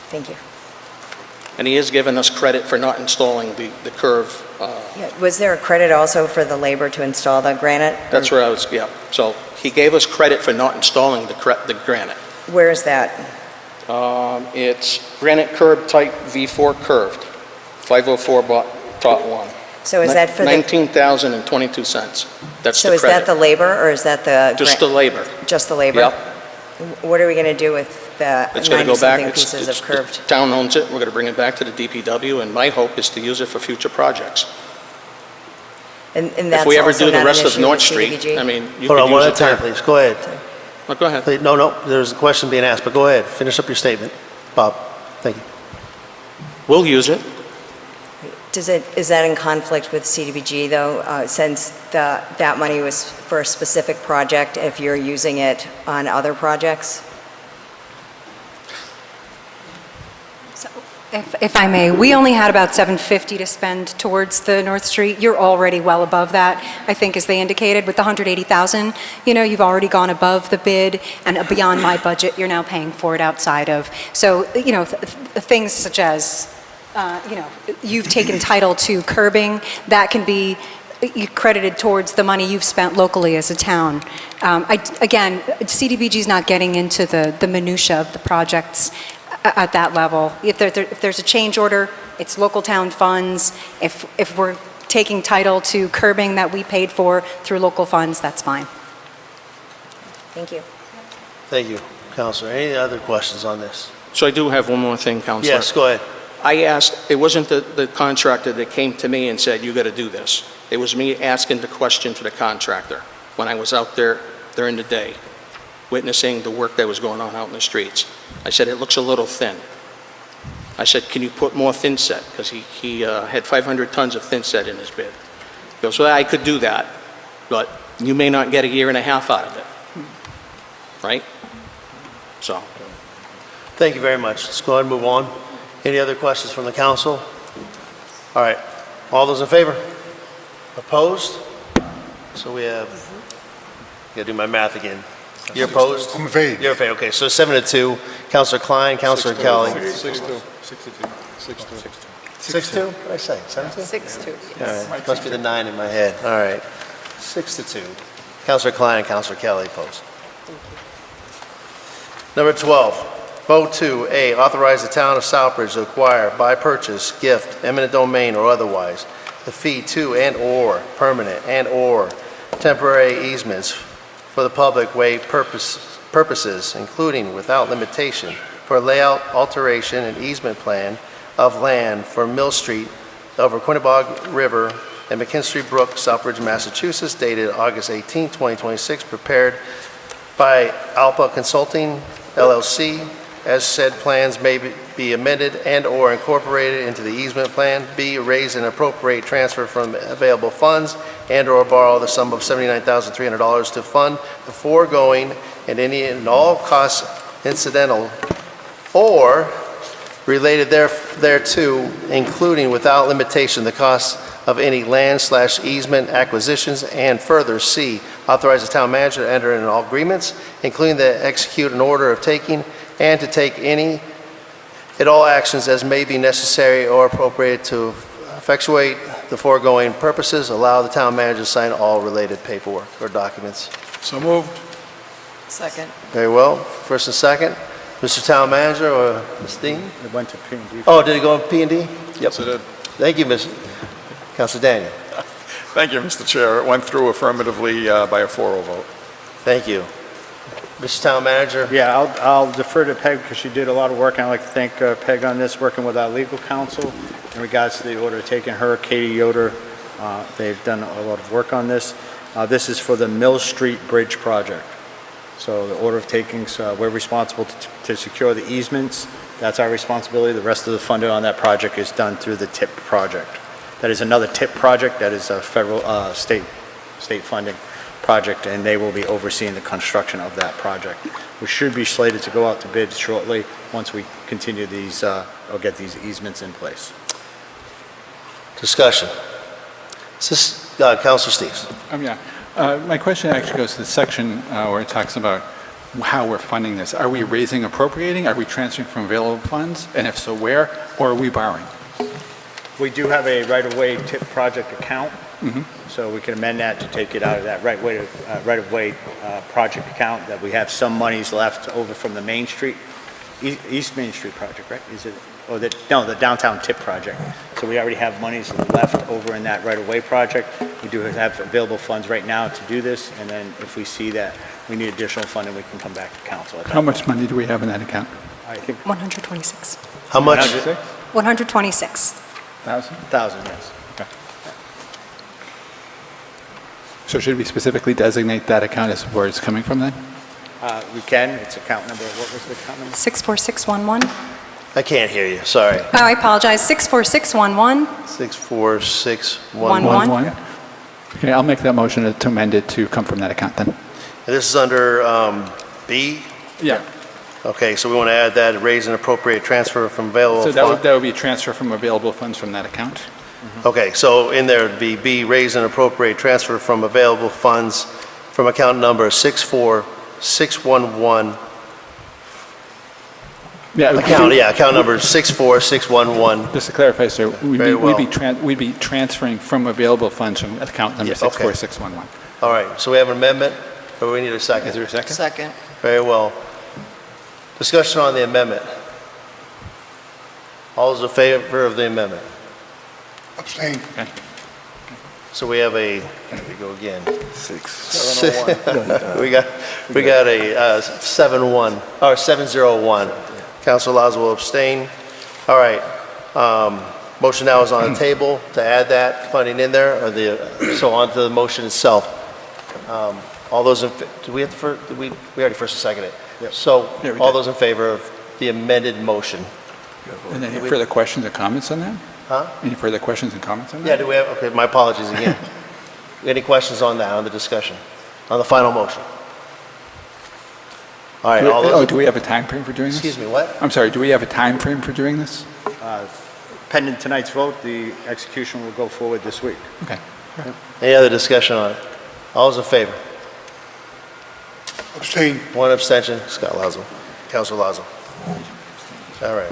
Thank you. And he has given us credit for not installing the curve. Yeah, was there a credit also for the labor to install the granite? That's where I was, yeah. So he gave us credit for not installing the granite. Where is that? It's granite curb type V4 curved, 504 top one. So is that for the... $19,022. That's So the is that credit. the labor, or is that the... Just the labor. Just the labor? Yep. What are we going to do with the It's going to go back. 90-something pieces of curved? The town owns it. We're going to bring it back to the DPW, and my hope is to use it for future projects. And that's If we ever also do the not an rest of issue North with Street, CDBG? I mean, you Hold could on, one use at it a time, there. please. Go ahead. Oh, go ahead. Please, no, there's a question being asked, but go ahead. Finish up your statement. Bob, thank you. We'll use it. Is that in conflict with CDBG, though, since that money was for a specific project, if you're using it on other projects? If I may, we only had about $750 to spend towards the North Street. You're already well above that, I think, as they indicated, with the $180,000. You've already gone above the bid and beyond my budget. You're now paying for it outside of. So, things such as, you've taken title to curbing, that can be credited towards the money you've spent locally as a town. Again, CDBG's not getting into the minutia of the projects at that level. If there's a change order, it's local town funds. If we're taking title to curbing that we paid for through local funds, that's fine. Thank you. Thank you, Counselor. Any other questions on this? So I do have one more thing, Counselor. Yes, go ahead. I asked, it wasn't the contractor that came to me and said, you got to do this. It was me asking the question to the contractor when I was out there during the day, witnessing the work that was going on out in the streets. I said, it looks a little thin. I said, can you put more thin set? Because he had 500 tons of thin set in his bid. He goes, well, I could do that, but you may not get a year and a half out of it. Right? So. Thank you very much. Let's go ahead and move on. Any other questions from the council? All right. All those in favor? Opposed? So we have, gotta do my math again. You're opposed? I'm in favor. You're in favor, okay. So 7-2. Counselor Klein, Counselor Kelly. 6-2. 6-2? What did I say? 7-2? 6-2. All right. Must be the 9 in my head. All right. 6-2. Counselor Klein and Counselor Kelly opposed. Number 12. Vote to A, authorize the town of Southbridge to acquire, by purchase, gift, eminent domain, or otherwise, the fee to and/or permanent and/or temporary easements for the public way purposes, including without limitation, for layout, alteration, and easement plan of land for Mill Street over Quinnebog River and McKinstry Brook, Southbridge, Massachusetts, dated August 18, 2026, prepared by Alpa Consulting, LLC, as said plans may be amended and/or incorporated into the easement plan. B, raise and appropriate transfer from available funds and/or borrow the sum of $79,300 to fund the foregoing and any and all costs incidental or related thereto, including without limitation the costs of any land/easement acquisitions, and further, C, authorize the town manager to enter into all agreements, including to execute an order of taking and to take any and all actions as may be necessary or appropriate to effectuate the foregoing purposes. Allow the town manager to sign all related paperwork or documents. So moved. Second. Very well. First and second. Mr. Town Manager or Ms. Dean? It went to P&D. Oh, did it go on P&D? Yep. Yes, it did. Thank you, Councilor Daniel. Thank you, Mr. Chair. It went through affirmatively by a 4-0 vote. Thank you. Mr. Town Manager? Yeah, I'll defer to Peg because she did a lot of work, and I'd like to thank Peg on this, working with our legal counsel in regards to the order taking her, Katie Yoder. They've done a lot of work on this. This is for the Mill Street Bridge project. So the order of takings, we're responsible to secure the easements. That's our responsibility. The rest of the funding on that project is done through the TIP project. That is another TIP project. That is a federal, state funding project, and they will be overseeing the construction of that project. We should be slated to go out to bid shortly once we continue these, or get these easements in place. Discussion. Is this, Councilor Steves? My question actually goes to the section where it talks about how we're funding this. Are we raising, appropriating? Are we transferring from available funds? And if so, where? Or are we borrowing? We do have a right-of-way TIP project account, so we can amend that to take it out of that right-of-way project account, that we have some monies left over from the Main Street, East Main Street project, right? Is it? Or the downtown TIP project. So we already have monies left over in that right-of-way project. We do have available funds right now to do this, and then if we see that we need additional funding, we can come back to council. How much money do we have in that account? I think 126. How much? 126. 1,000, yes. Okay. So should we specifically designate that account as where it's coming from then? We can. It's account number. What was the account number? 64611. I can't hear you, sorry. Oh, I apologize. 64611. 64611. Okay, I'll make that motion to amend it to come from that account then. This is under B? Yeah. Okay, so we want to add that, raise and appropriate transfer from available So funds. that would be a transfer from available funds from that account. Okay, so in there would be B, raise and appropriate transfer from available funds from account number 64611. Account number 64611. Just to clarify, sir, Very well. we'd be transferring from available funds from account number Yeah, okay. 64611. All right, so we have an amendment, or we need a second? Is there a second? Second. Very well. Discussion on the amendment. All those in favor of the amendment? Abstain. Okay. So we have a, here we go again. 701. We got a 701. Council Lazo will abstain. All right. Motion now is on the table to add that funding in there, or so on to the motion itself. All those in, did we have the first, we already first and seconded it. So Yeah, we all did. those in favor of the amended motion? And any further questions or comments on that? Huh? Any further questions and comments on that? Yeah, do we have, okay, my apologies again. Any questions on that, on the discussion, on the final motion? All right, all those. Do we have a time frame for doing this? Excuse me, what? I'm sorry, do we have a time frame for doing this? Pending tonight's vote, the execution will go forward this week. Okay. Any other discussion on it? All those in favor? Abstain. One abstention, Scott Lazo, Councilor Lazo. All right.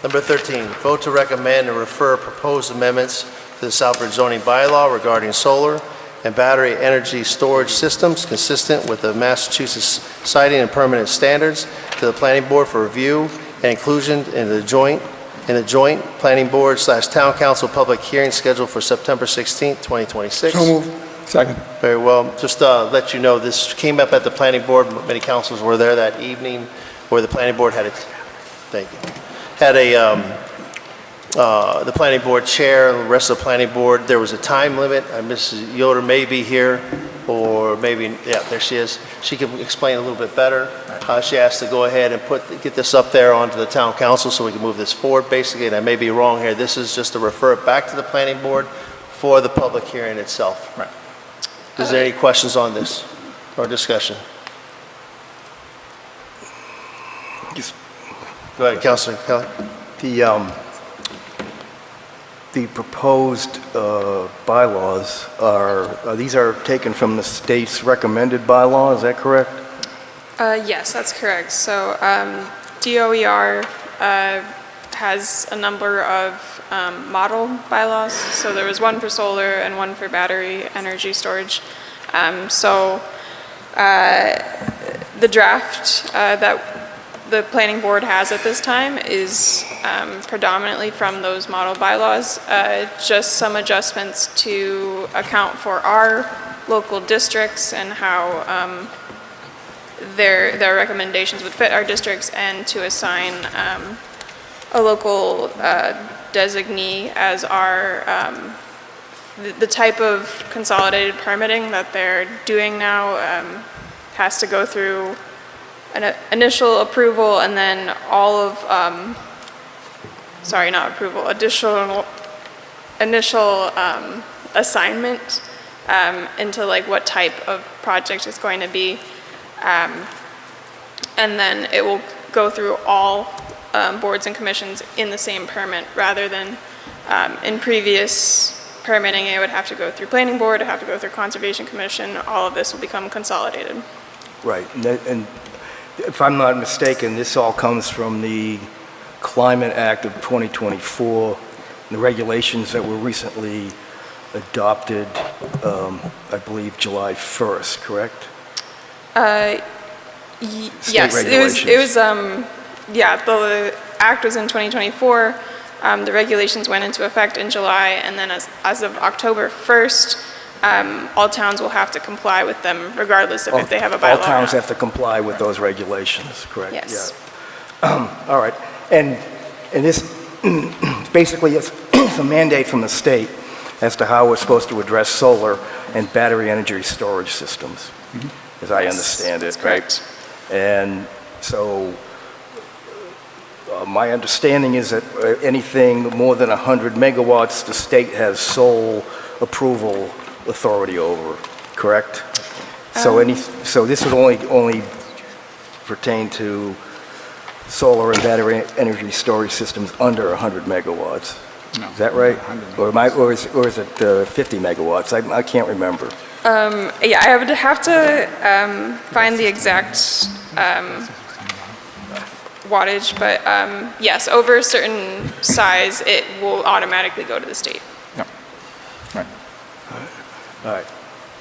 Number 13, vote to recommend and refer proposed amendments to the Southbridge zoning bylaw regarding solar and battery energy storage systems consistent with the Massachusetts siting and permanent standards to the planning board for review and inclusion in the joint planning board / town council public hearing scheduled for September 16th, 2026. So moved. Second. Very well. Just let you know, this came up at the planning board. Many councils were there that evening where the planning board had the planning board chair and the rest of the planning board. There was a time limit. Mrs. Yoder may be here, or maybe, yeah, there she is. She can explain a little bit better. She asked to go ahead and get this up there onto the town council so we can move this forward. Basically, and I may be wrong here, this is just to refer it back to the planning board for the public hearing itself. Right. Is there any questions on this or discussion? Go ahead, Councilor Kelly. The proposed bylaws these are taken from the state's recommended bylaw, is that correct? Yes, that's correct. So DOER has a number of model bylaws. So there was one for solar and one for battery energy storage. The draft that the planning board has at this time is predominantly from those model bylaws. Just some adjustments to account for our local districts and how their recommendations would fit our districts, and to assign a local designee as our the type of consolidated permitting that they're doing now has to go through an initial approval, and then all of initial assignment into like what type of project it's going to be. And then it will go through all boards and commissions in the same permit, rather than in previous permitting, it would have to go through planning board, it would have to go through conservation commission. All of this will become consolidated. Right, and if I'm not mistaken, this all comes from the Climate Act of 2024, the regulations that were recently adopted, I believe July 1st, correct? Yes, it was, yeah, the act was in 2024. The regulations went into effect in July, and then as of October 1st, all towns will have to comply with them regardless of if they have a bylaw or All towns not. have to comply with those regulations, correct? Yes. Yeah. All right, and this basically is a mandate from the state as to how we're supposed to address solar and battery energy storage systems, as I understand it, right? Correct. And so my understanding is that anything more than 100 megawatts, the state has sole approval authority over, correct? So this would only pertain to solar and battery energy storage systems under 100 megawatts. No. Is that right? Or is it 50 megawatts? I can't remember. Yeah, I would have to find the exact wattage, but yes, over a certain size, it will automatically go to the state. All right.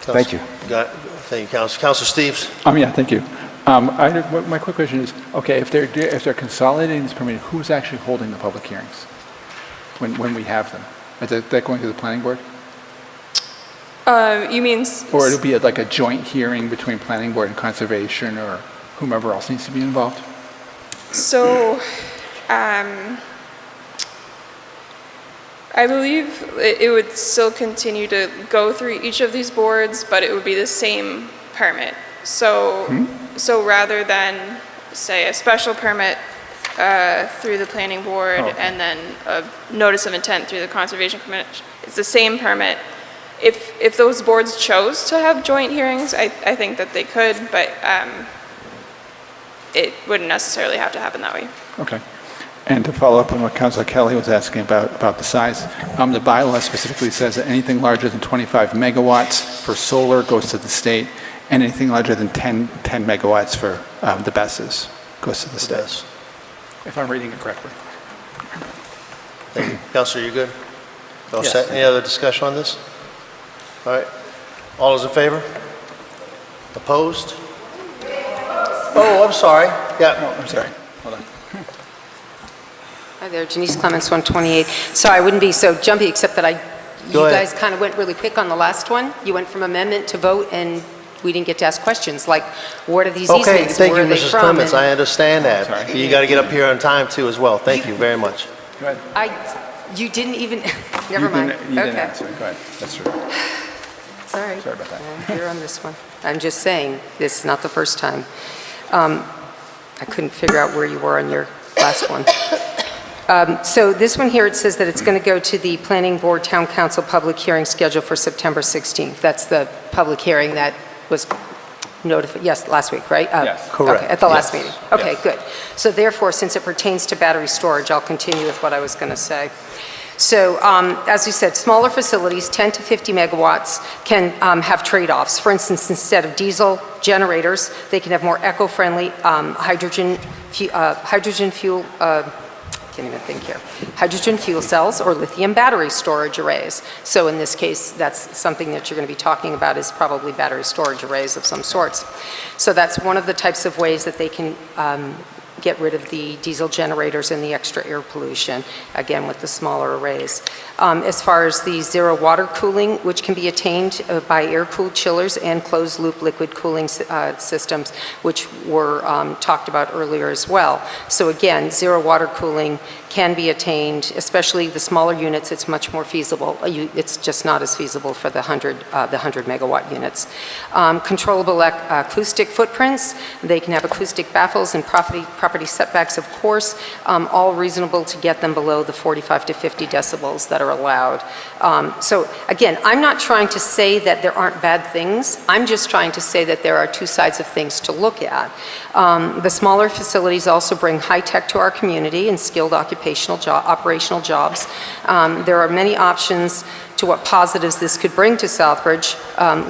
Thank you. Thank you, Councilor. Councilor Steves? Yeah, thank you. My quick question is, okay, if they're consolidating this permit, who's actually holding the public hearings when we have them? Is that going to the planning board? You mean... Or it'll be like a joint hearing between planning board and conservation or whomever else needs to be involved? So, I believe it would still continue to go through each of these boards, but it would be the same permit. So, so rather than, say, a special permit through the planning board and then a notice of intent through the conservation commission, it's the same permit. If those boards chose to have joint hearings, I think that they could, but it wouldn't necessarily have to happen that way. Okay. And to follow up on what Councilor Kelly was asking about the size, the bylaw specifically says that anything larger than 25 megawatts for solar goes to the state, and anything larger than 10 megawatts for the BESS goes to the state. If I'm reading it correctly. Thank you. Councilor, you good? All Yes. set? Any other discussion on this? All right. All those in favor? Opposed? Oh, I'm sorry. Yeah. No, I'm sorry. Hold on. Hi there, Janice Clements, 128. So I wouldn't be so jumpy, except that you Go ahead. guys kind of went really quick on the last one. You went from amendment to vote, and we didn't get to ask questions, like, what are these Okay, easements? thank you, Where are they Mrs. from? Clements. And I understand that. You got to get up here on time, too, as well. Thank you very much. Go ahead. You didn't even, never mind. You didn't Okay. answer. Go ahead. That's true. Sorry. Sorry about that. I'm here on this one. I'm just saying, this is not the first time. I couldn't figure out where you were on your last one. So this one here, it says that it's going to go to the Planning Board Town Council public hearing scheduled for September 16th. That's the public hearing that was notified, yes, last week, right? Yes. Correct. Okay, at the last Yes. meeting. Okay, Yes. good. So therefore, since it pertains to battery storage, I'll continue with what I was going to say. So as we said, smaller facilities, 10 to 50 megawatts, can have trade-offs. For instance, instead of diesel generators, they can have more eco-friendly hydrogen fuel, can't even think here, hydrogen fuel cells or lithium battery storage arrays. So in this case, that's something that you're going to be talking about is probably battery storage arrays of some sorts. So that's one of the types of ways that they can get rid of the diesel generators and the extra air pollution, again with the smaller arrays. As far as the zero water cooling, which can be attained by air-cooled chillers and closed-loop liquid cooling systems, which were talked about earlier as well. So again, zero water cooling can be attained, especially the smaller units, it's much more feasible. It's just not as feasible for the 100 megawatt units. Controllable acoustic footprints, they can have acoustic baffles and property setbacks, of course, all reasonable to get them below the 45 to 50 decibels that are allowed. So again, I'm not trying to say that there aren't bad things. I'm just trying to say that there are two sides of things to look at. The smaller facilities also bring high tech to our community and skilled operational jobs. There are many options to what positives this could bring to Southbridge.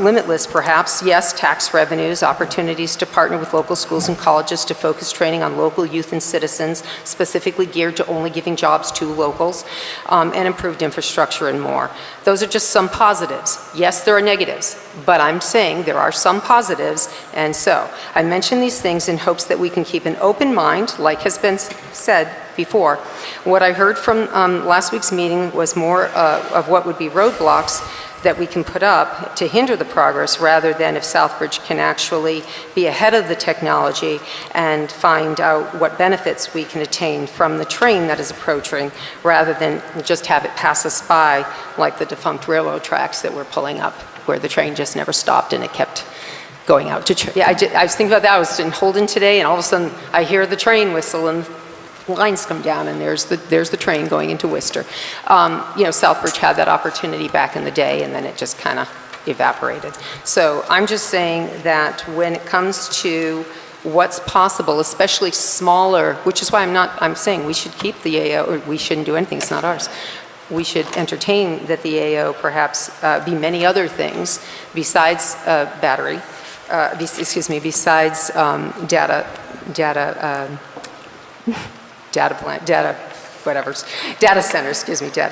Limitless, perhaps. Yes, tax revenues, opportunities to partner with local schools and colleges to focus training on local youth and citizens, specifically geared to only giving jobs to locals, and improved infrastructure and more. Those are just some positives. Yes, there are negatives, but I'm saying there are some positives, and so I mention these things in hopes that we can keep an open mind, like has been said before. What I heard from last week's meeting was more of what would be roadblocks that we can put up to hinder the progress, rather than if Southbridge can actually be ahead of the technology and find out what benefits we can attain from the train that is approaching, rather than just have it pass us by like the defunct railroad tracks that we're pulling up, where the train just never stopped and it kept going out to, I was thinking about that. I was in Holden today, and all of a sudden I hear the train whistle and lines come down, and there's the train going into Worcester. Southbridge had that opportunity back in the day, and then it just kind of evaporated. So I'm just saying that when it comes to what's possible, especially smaller, which is why I'm saying we should keep the AO, or we shouldn't do anything, it's not ours. We should entertain that the AO perhaps be many other things besides battery, besides data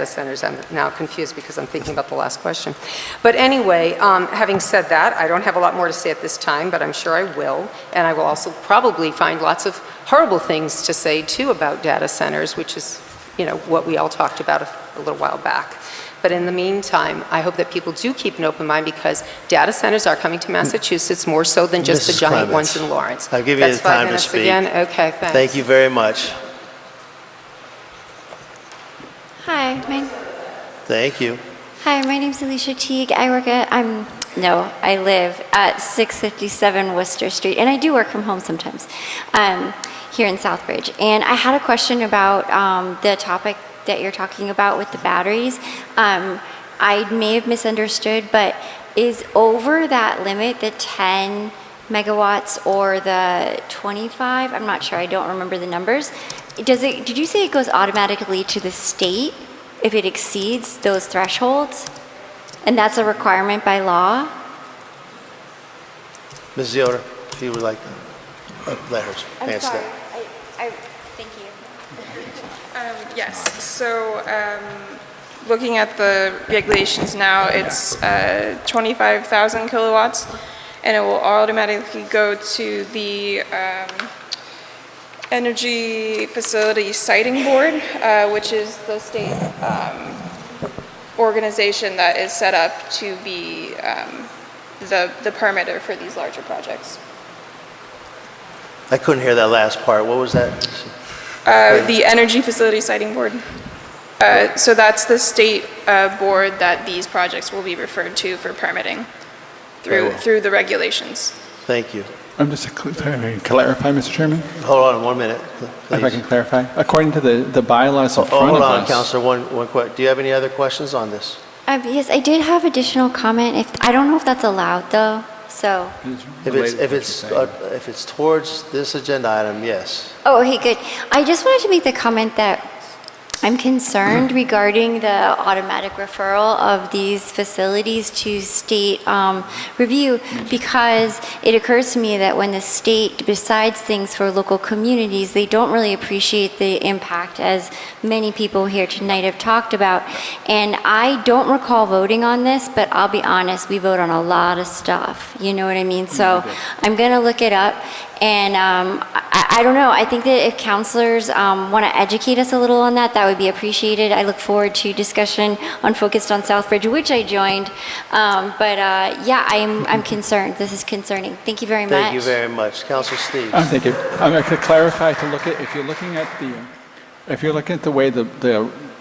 centers. I'm now confused because I'm thinking about the last question. But anyway, having said that, I don't have a lot more to say at this time, but I'm sure I will. And I will also probably find lots of horrible things to say too about data centers, which is, what we all talked about a little while back. But in the meantime, I hope that people do keep an open mind because data centers are coming to Massachusetts more so than just the giant ones in Lawrence. I'll give you the That's 5 time to minutes speak. again? Okay, thanks. Thank you very much. Hi, Thank you. my name's Alicia Teague. I live at 657 Worcester Street, and I do work from home sometimes here in Southbridge. And I had a question about the topic that you're talking about with the batteries. I may have misunderstood, but is over that limit the 10 megawatts or the 25? I'm not sure. I don't remember the numbers. Did you say it goes automatically to the state if it exceeds those thresholds? And that's a requirement by law? Ms. Yoder, if you would like to let her I'm answer sorry. that. Thank you. Yes, so looking at the regulations now, it's 25,000 kilowatts, and it will automatically go to the Energy Facility Siting Board, which is the state organization that is set up to be the permitter for these larger projects. I couldn't hear that last part. What was that? The Energy Facility Siting Board. So that's the state board that these projects will be referred to for permitting through the regulations. Thank you. I'm just clarify, Mr. Chairman. Hold on 1 minute, If I please. can clarify, according to the bylaws in front Hold of on, us. Counselor, one question. Do you have any other questions on this? Yes, I did have additional comment. I don't know if that's allowed though. So. If it's towards this agenda item, yes. Oh, okay, good. I just wanted to make the comment that I'm concerned regarding the automatic referral of these facilities to state review because it occurs to me that when the state decides things for local communities, they don't really appreciate the impact as many people here tonight have talked about. And I don't recall voting on this, but I'll be honest, we vote on a lot of stuff. You know what I mean? So I'm going to look it up. And I don't know, I think that if counselors want to educate us a little on that, that would be appreciated. I look forward to discussion on Focused on Southbridge, which I joined. Yeah, I'm concerned. This is concerning. Thank you very much. Thank you very much. Counselor Steve. Thank you. I'm going to clarify if you're looking at the way the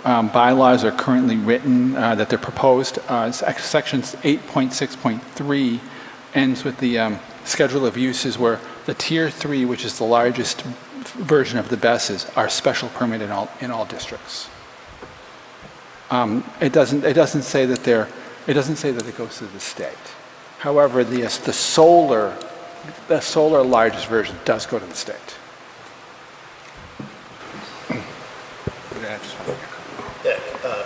bylaws are currently written, that they're proposed, section 8.6.3 ends with the schedule of uses where the tier 3, which is the largest version of the BESs, are special permit in all districts. It doesn't say that it goes to the state. However, the solar largest version does go to the state.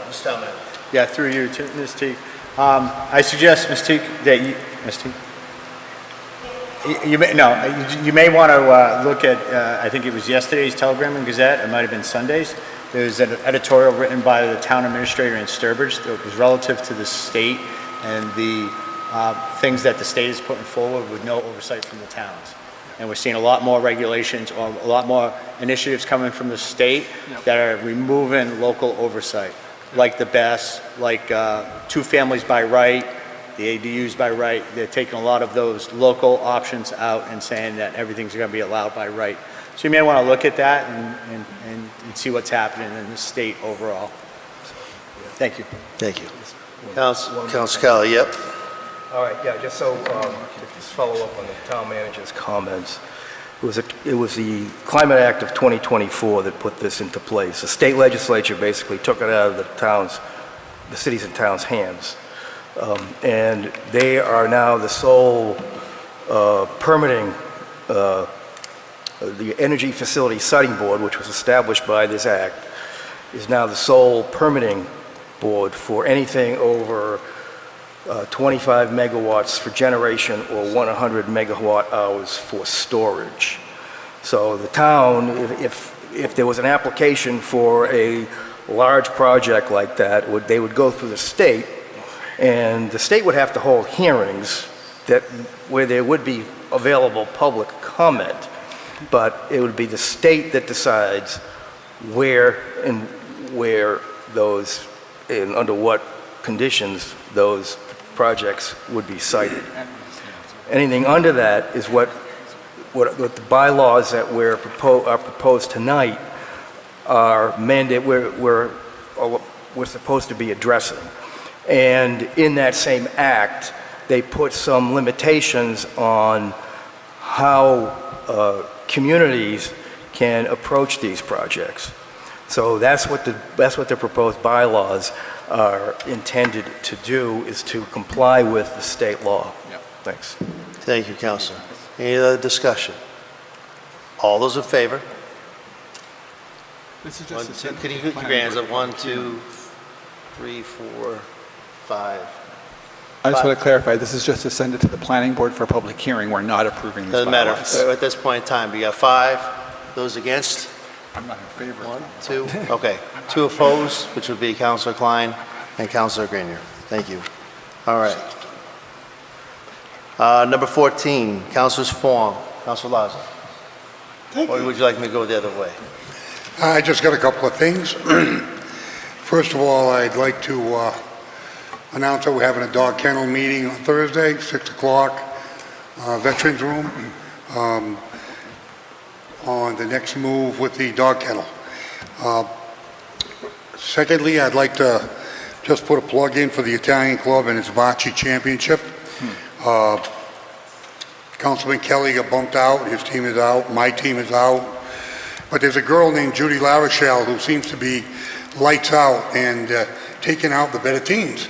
Ms. Talmadge. Yeah, through you to Ms. Teague. I suggest, Ms. Teague, that Ms. Teague, you may want to look at, I think it was yesterday's Telegram and Gazette, it might have been Sunday's. There's an editorial written by the town administrator in Sturbridge that was relative to the state and the things that the state is putting forward with no oversight from the towns. And we're seeing a lot more regulations or a lot more initiatives coming from the state that are removing local oversight, like the BES, like 2 families by right, the ADUs by right. They're taking a lot of those local options out and saying that everything's going to be allowed by right. So you may want to look at that and see what's happening in the state overall. Thank you. Thank you. Councilor Kelly, yep. All right, yeah, just follow up on the town manager's comments. It was the Climate Act of 2024 that put this into place. The state legislature basically took it out of the cities and towns' hands. And they are now the sole permitting the Energy Facility Siting Board, which was established by this act, is now the sole permitting board for anything over 25 megawatts for generation or 100 megawatt hours for storage. So the town, if there was an application for a large project like that, they would go through the state, and the state would have to hold hearings where there would be available public comment, but it would be the state that decides where those, and under what conditions those projects would be sited. Anything under that is what the bylaws that are proposed tonight are we're supposed to be addressing. And in that same act, they put some limitations on how communities can approach these projects. So that's what the proposed bylaws are intended to do, is to comply with the state law. Thanks. Thank you, Councilor. Any other discussion? All those in favor? This is One, just two, can you put your hands up? 1, 2, 3, 4, 5. I just want to clarify, this is just to send it to the planning board for a public hearing. We're not approving this Doesn't matter. bylaws. At this point in time, we got 5. Those against? I'm not in favor. 1, 2. Okay. 2 opposed, which would be Councilor Klein and Councilor Grenier. Thank you. All right. Number 14, Councilor's Form. Councilor Lazo. Or would you like me to go the other way? I just got a couple of things. First of all, I'd like to announce that we're having a dog kennel meeting on Thursday, 6 o'clock, Veterans Room, on the next move with the dog kennel. Secondly, I'd like to just put a plug in for the Italian Club and its bocce championship. Councilman Kelly got bumped out, his team is out, my team is out. But there's a girl named Judy LaRochelle who seems to be lights out and taking out the better teams.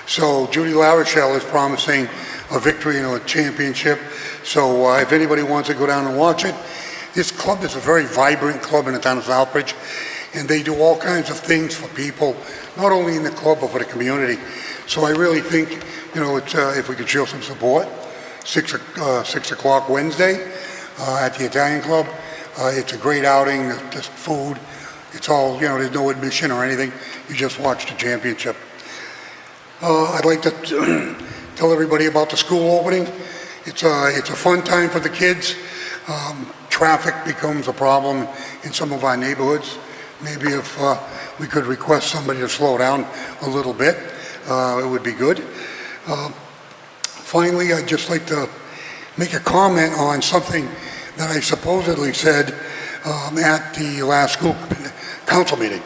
So Judy LaRochelle is promising a victory in a championship. So if anybody wants to go down and watch it, this club is a very vibrant club in the town of Southbridge, and they do all kinds of things for people, not only in the club, but for the community. So I really think, it's, if we could show some support, 6 o'clock Wednesday at the Italian Club. It's a great outing, just food. It's all, there's no admission or anything. You just watch the championship. I'd like to tell everybody about the school opening. It's a fun time for the kids. Traffic becomes a problem in some of our neighborhoods. Maybe if we could request somebody to slow down a little bit, it would be good. Finally, I'd just like to make a comment on something that I supposedly said at the last school council meeting.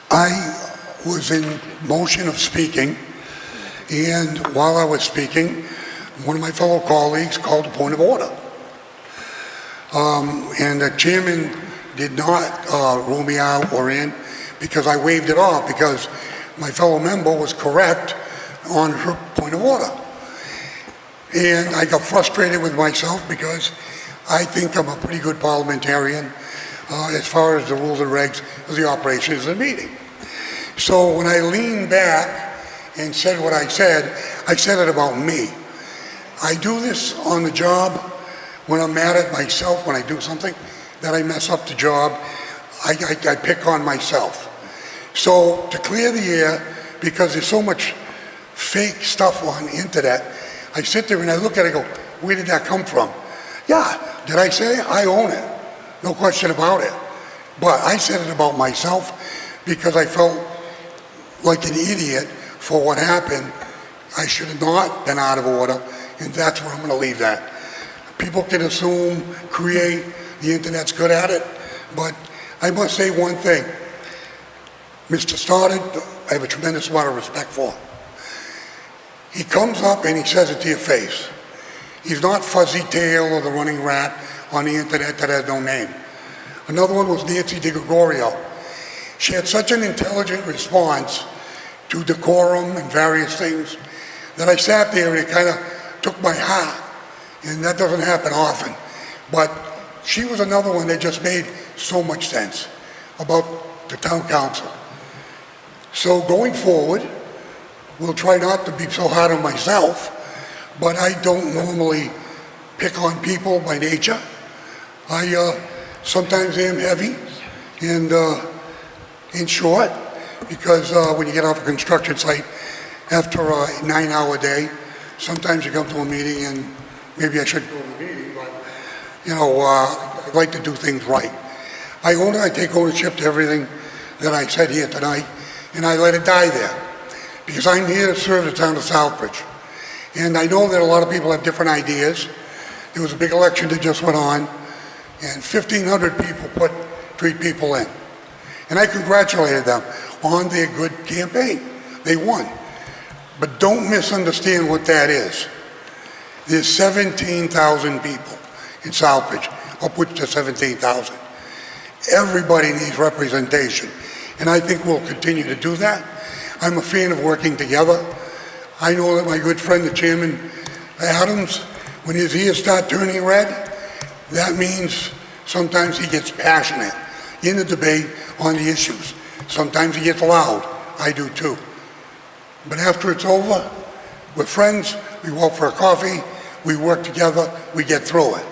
I was in motion of speaking, and while I was speaking, one of my fellow colleagues called a point of order. And the chairman did not rule me out or in because I waved it off because my fellow member was correct on her point of order. And I got frustrated with myself because I think I'm a pretty good parliamentarian as far as the rules and regs of the operations of the meeting. So when I leaned back and said what I said it about me. I do this on the job when I'm mad at myself, when I do something that I mess up the job, I pick on myself. So to clear the air, because there's so much fake stuff on the internet, I sit there and I look at it and go, where did that come from? Yeah, did I say it? I own it. No question about it. But I said it about myself because I felt like an idiot for what happened. I should have not been out of order, and that's where I'm going to leave that. People can assume, create, the internet's good at it, but I must say one thing. Mr. Stoddard, I have a tremendous amount of respect for. He comes up and he says it to your face. He's not Fuzzy Tail or the running rat on the internet that has no name. Another one was Nancy DiGregorio. She had such an intelligent response to decorum and various things that I sat there and it kind of took my heart. And that doesn't happen often. But she was another one that just made so much sense about the town council. So going forward, we'll try not to be so hard on myself, but I don't normally pick on people by nature. I sometimes am heavy and in short, because when you get off a construction site after a 9-hour day, sometimes you come to a meeting and maybe I shouldn't go to the meeting, but you know, I'd like to do things right. I take ownership to everything that I said here tonight, and I let it die there, because I'm here to serve the town of Southbridge. And I know that a lot of people have different ideas. There was a big election that just went on, and 1,500 people put 3 people in. And I congratulated them on their good campaign. They won. But don't misunderstand what that is. There's 17,000 people in Southbridge, upwards to 17,000. Everybody needs representation, and I think we'll continue to do that. I'm a fan of working together. I know that my good friend, the Chairman Adams, when his ears start turning red, that means sometimes he gets passionate in the debate on the issues. Sometimes he gets loud. I do too. But after it's over, we're friends, we walk for a coffee, we work together, we get through it.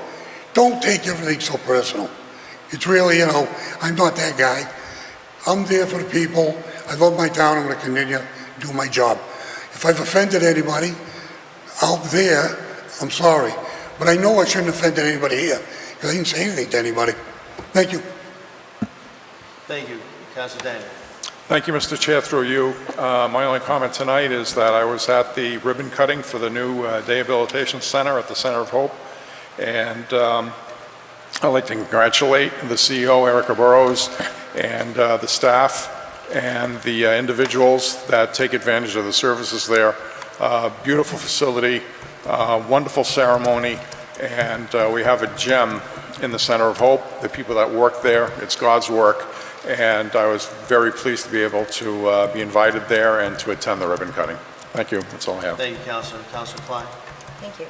Don't take everything so personal. It's really, you know, I'm not that guy. I'm there for the people. I love my town. I'm going to continue to do my job. If I've offended anybody out there, I'm sorry. But I know I shouldn't have offended anybody here because I didn't say anything to anybody. Thank you. Thank you. Councilor Daniel. Thank you, Mr. Chair, through you. My only comment tonight is that I was at the ribbon cutting for the new Rehabilitation Center at the Center of Hope. And I'd like to congratulate the CEO, Erica Burrows, and the staff and the individuals that take advantage of the services there. Beautiful facility, wonderful ceremony, and we have a gem in the Center of Hope. The people that work there, it's God's work, and I was very pleased to be able to be invited there and to attend the ribbon cutting. Thank you. That's all I have. Thank you, Councilor. Councilor Klein. Thank you.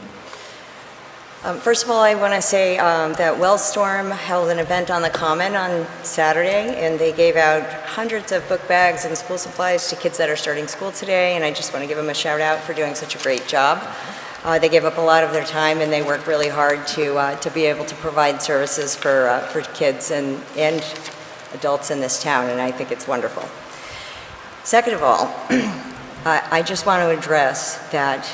First of all, I want to say that Wellstorm held an event on the Common on Saturday, and they gave out hundreds of book bags and school supplies to kids that are starting school today, and I just want to give them a shout out for doing such a great job. They gave up a lot of their time, and they work really hard to be able to provide services for kids and adults in this town, and I think it's wonderful. Second of all, I just want to address that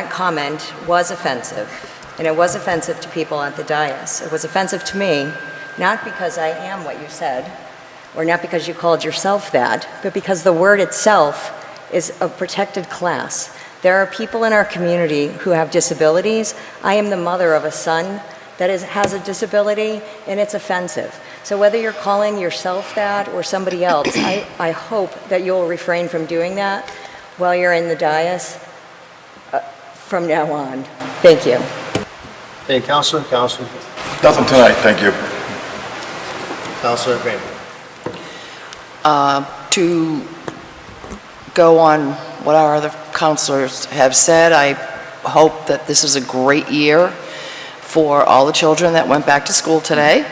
comment was offensive. And it was offensive to people at the dais. It was offensive to me, not because I am what you said, or not because you called yourself that, but because the word itself is a protected class. There are people in our community who have disabilities. I am the mother of a son that has a disability, and it's offensive. So whether you're calling yourself that or somebody else, I hope that you'll refrain from doing that while you're in the dais from now on. Thank you. Hey, Councilor. Nothing tonight, thank you. Councilor Graham. To go on what our other councilors have said, I hope that this is a great year for all the children that went back to school today.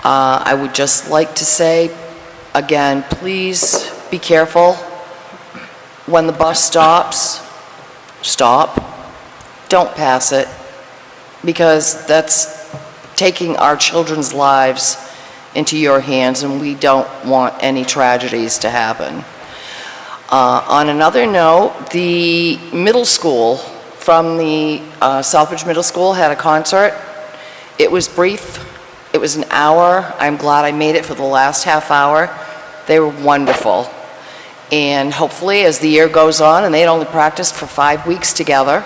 I would just like to say, again, please be careful. When the bus stops, stop. Don't pass it, because that's taking our children's lives into your hands, and we don't want any tragedies to happen. On another note, the middle school from the Southbridge Middle School had a concert. It was brief. It was an hour. I'm glad I made it for the last half hour. They were wonderful. And hopefully, as the year goes on, and they'd only practiced for 5 weeks together,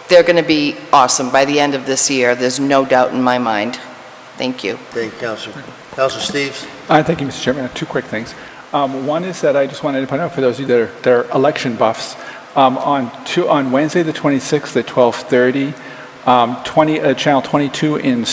they're going to be awesome by the end of this year. There's no doubt in my mind. Thank you. Thank you, Councilor. Councilor Steves. Thank you, Mr. Chairman. Two quick things. One is that I just wanted to point out for those of you that are election buffs, on Wednesday the 26th at 12:30, Channel 22 in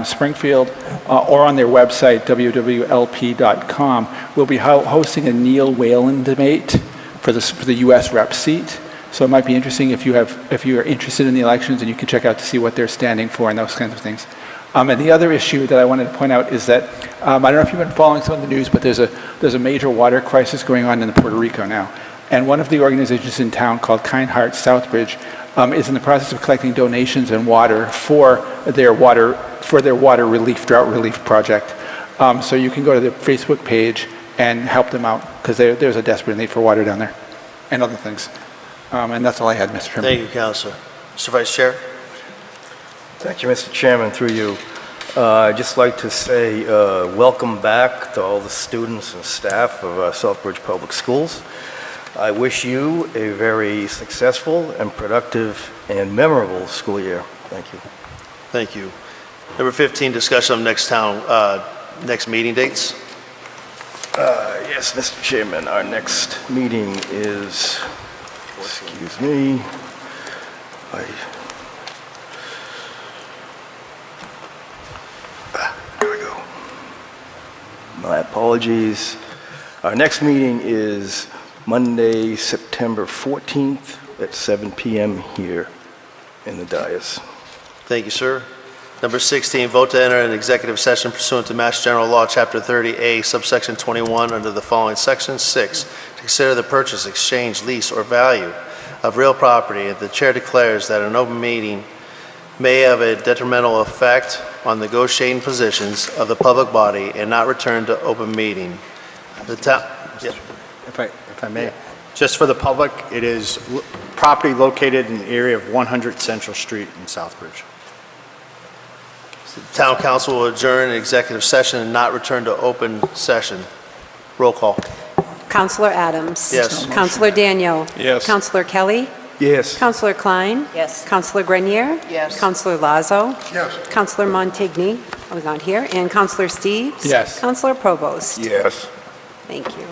Springfield, or on their website, www.lp.com, will be hosting a Neil Whalen debate for the U.S. rep seat. So it might be interesting if you're interested in the elections, and you can check out to see what they're standing for and those kinds of things. And the other issue that I wanted to point out is that, I don't know if you've been following some of the news, but there's a major water crisis going on in Puerto Rico now. And one of the organizations in town called Kind Heart Southbridge is in the process of collecting donations and water for their water relief, drought relief project. So you can go to the Facebook page and help them out, because there's a desperate need for water down there and other things. And that's all I had, Mr. Chairman. Thank you, Councilor. Mr. Vice Chair? Thank you, Mr. Chairman, through you. I'd just like to say welcome back to all the students and staff of Southbridge Public Schools. I wish you a very successful and productive and memorable school year. Thank you. Thank you. Number 15, discussion of next meeting dates. Yes, Mr. Chairman, our next meeting is, excuse me, here we go. My apologies. Our next meeting is Monday, September 14th at 7 p.m. here in the dais. Thank you, sir. Number 16, vote to enter an executive session pursuant to Mass General Law, Chapter 30A, subsection 21, under the following section 6, to consider the purchase, exchange, lease, or value of real property. If the chair declares that an open meeting may have a detrimental effect on negotiating positions of the public body and not return to open meeting. The town. If I may, just for the public, it is property located in the area of 100 Central Street in Southbridge. The town council will adjourn an executive session and not return to open session. Roll call. Councilor Adams. Yes. Councilor Daniel. Yes. Councilor Kelly. Yes. Councilor Klein. Yes. Councilor Grenier. Yes. Councilor Lazo. Yes. Councilor Montigny, I was not here, and Councilor Steves. Yes. Councilor Provost. Yes. Thank you.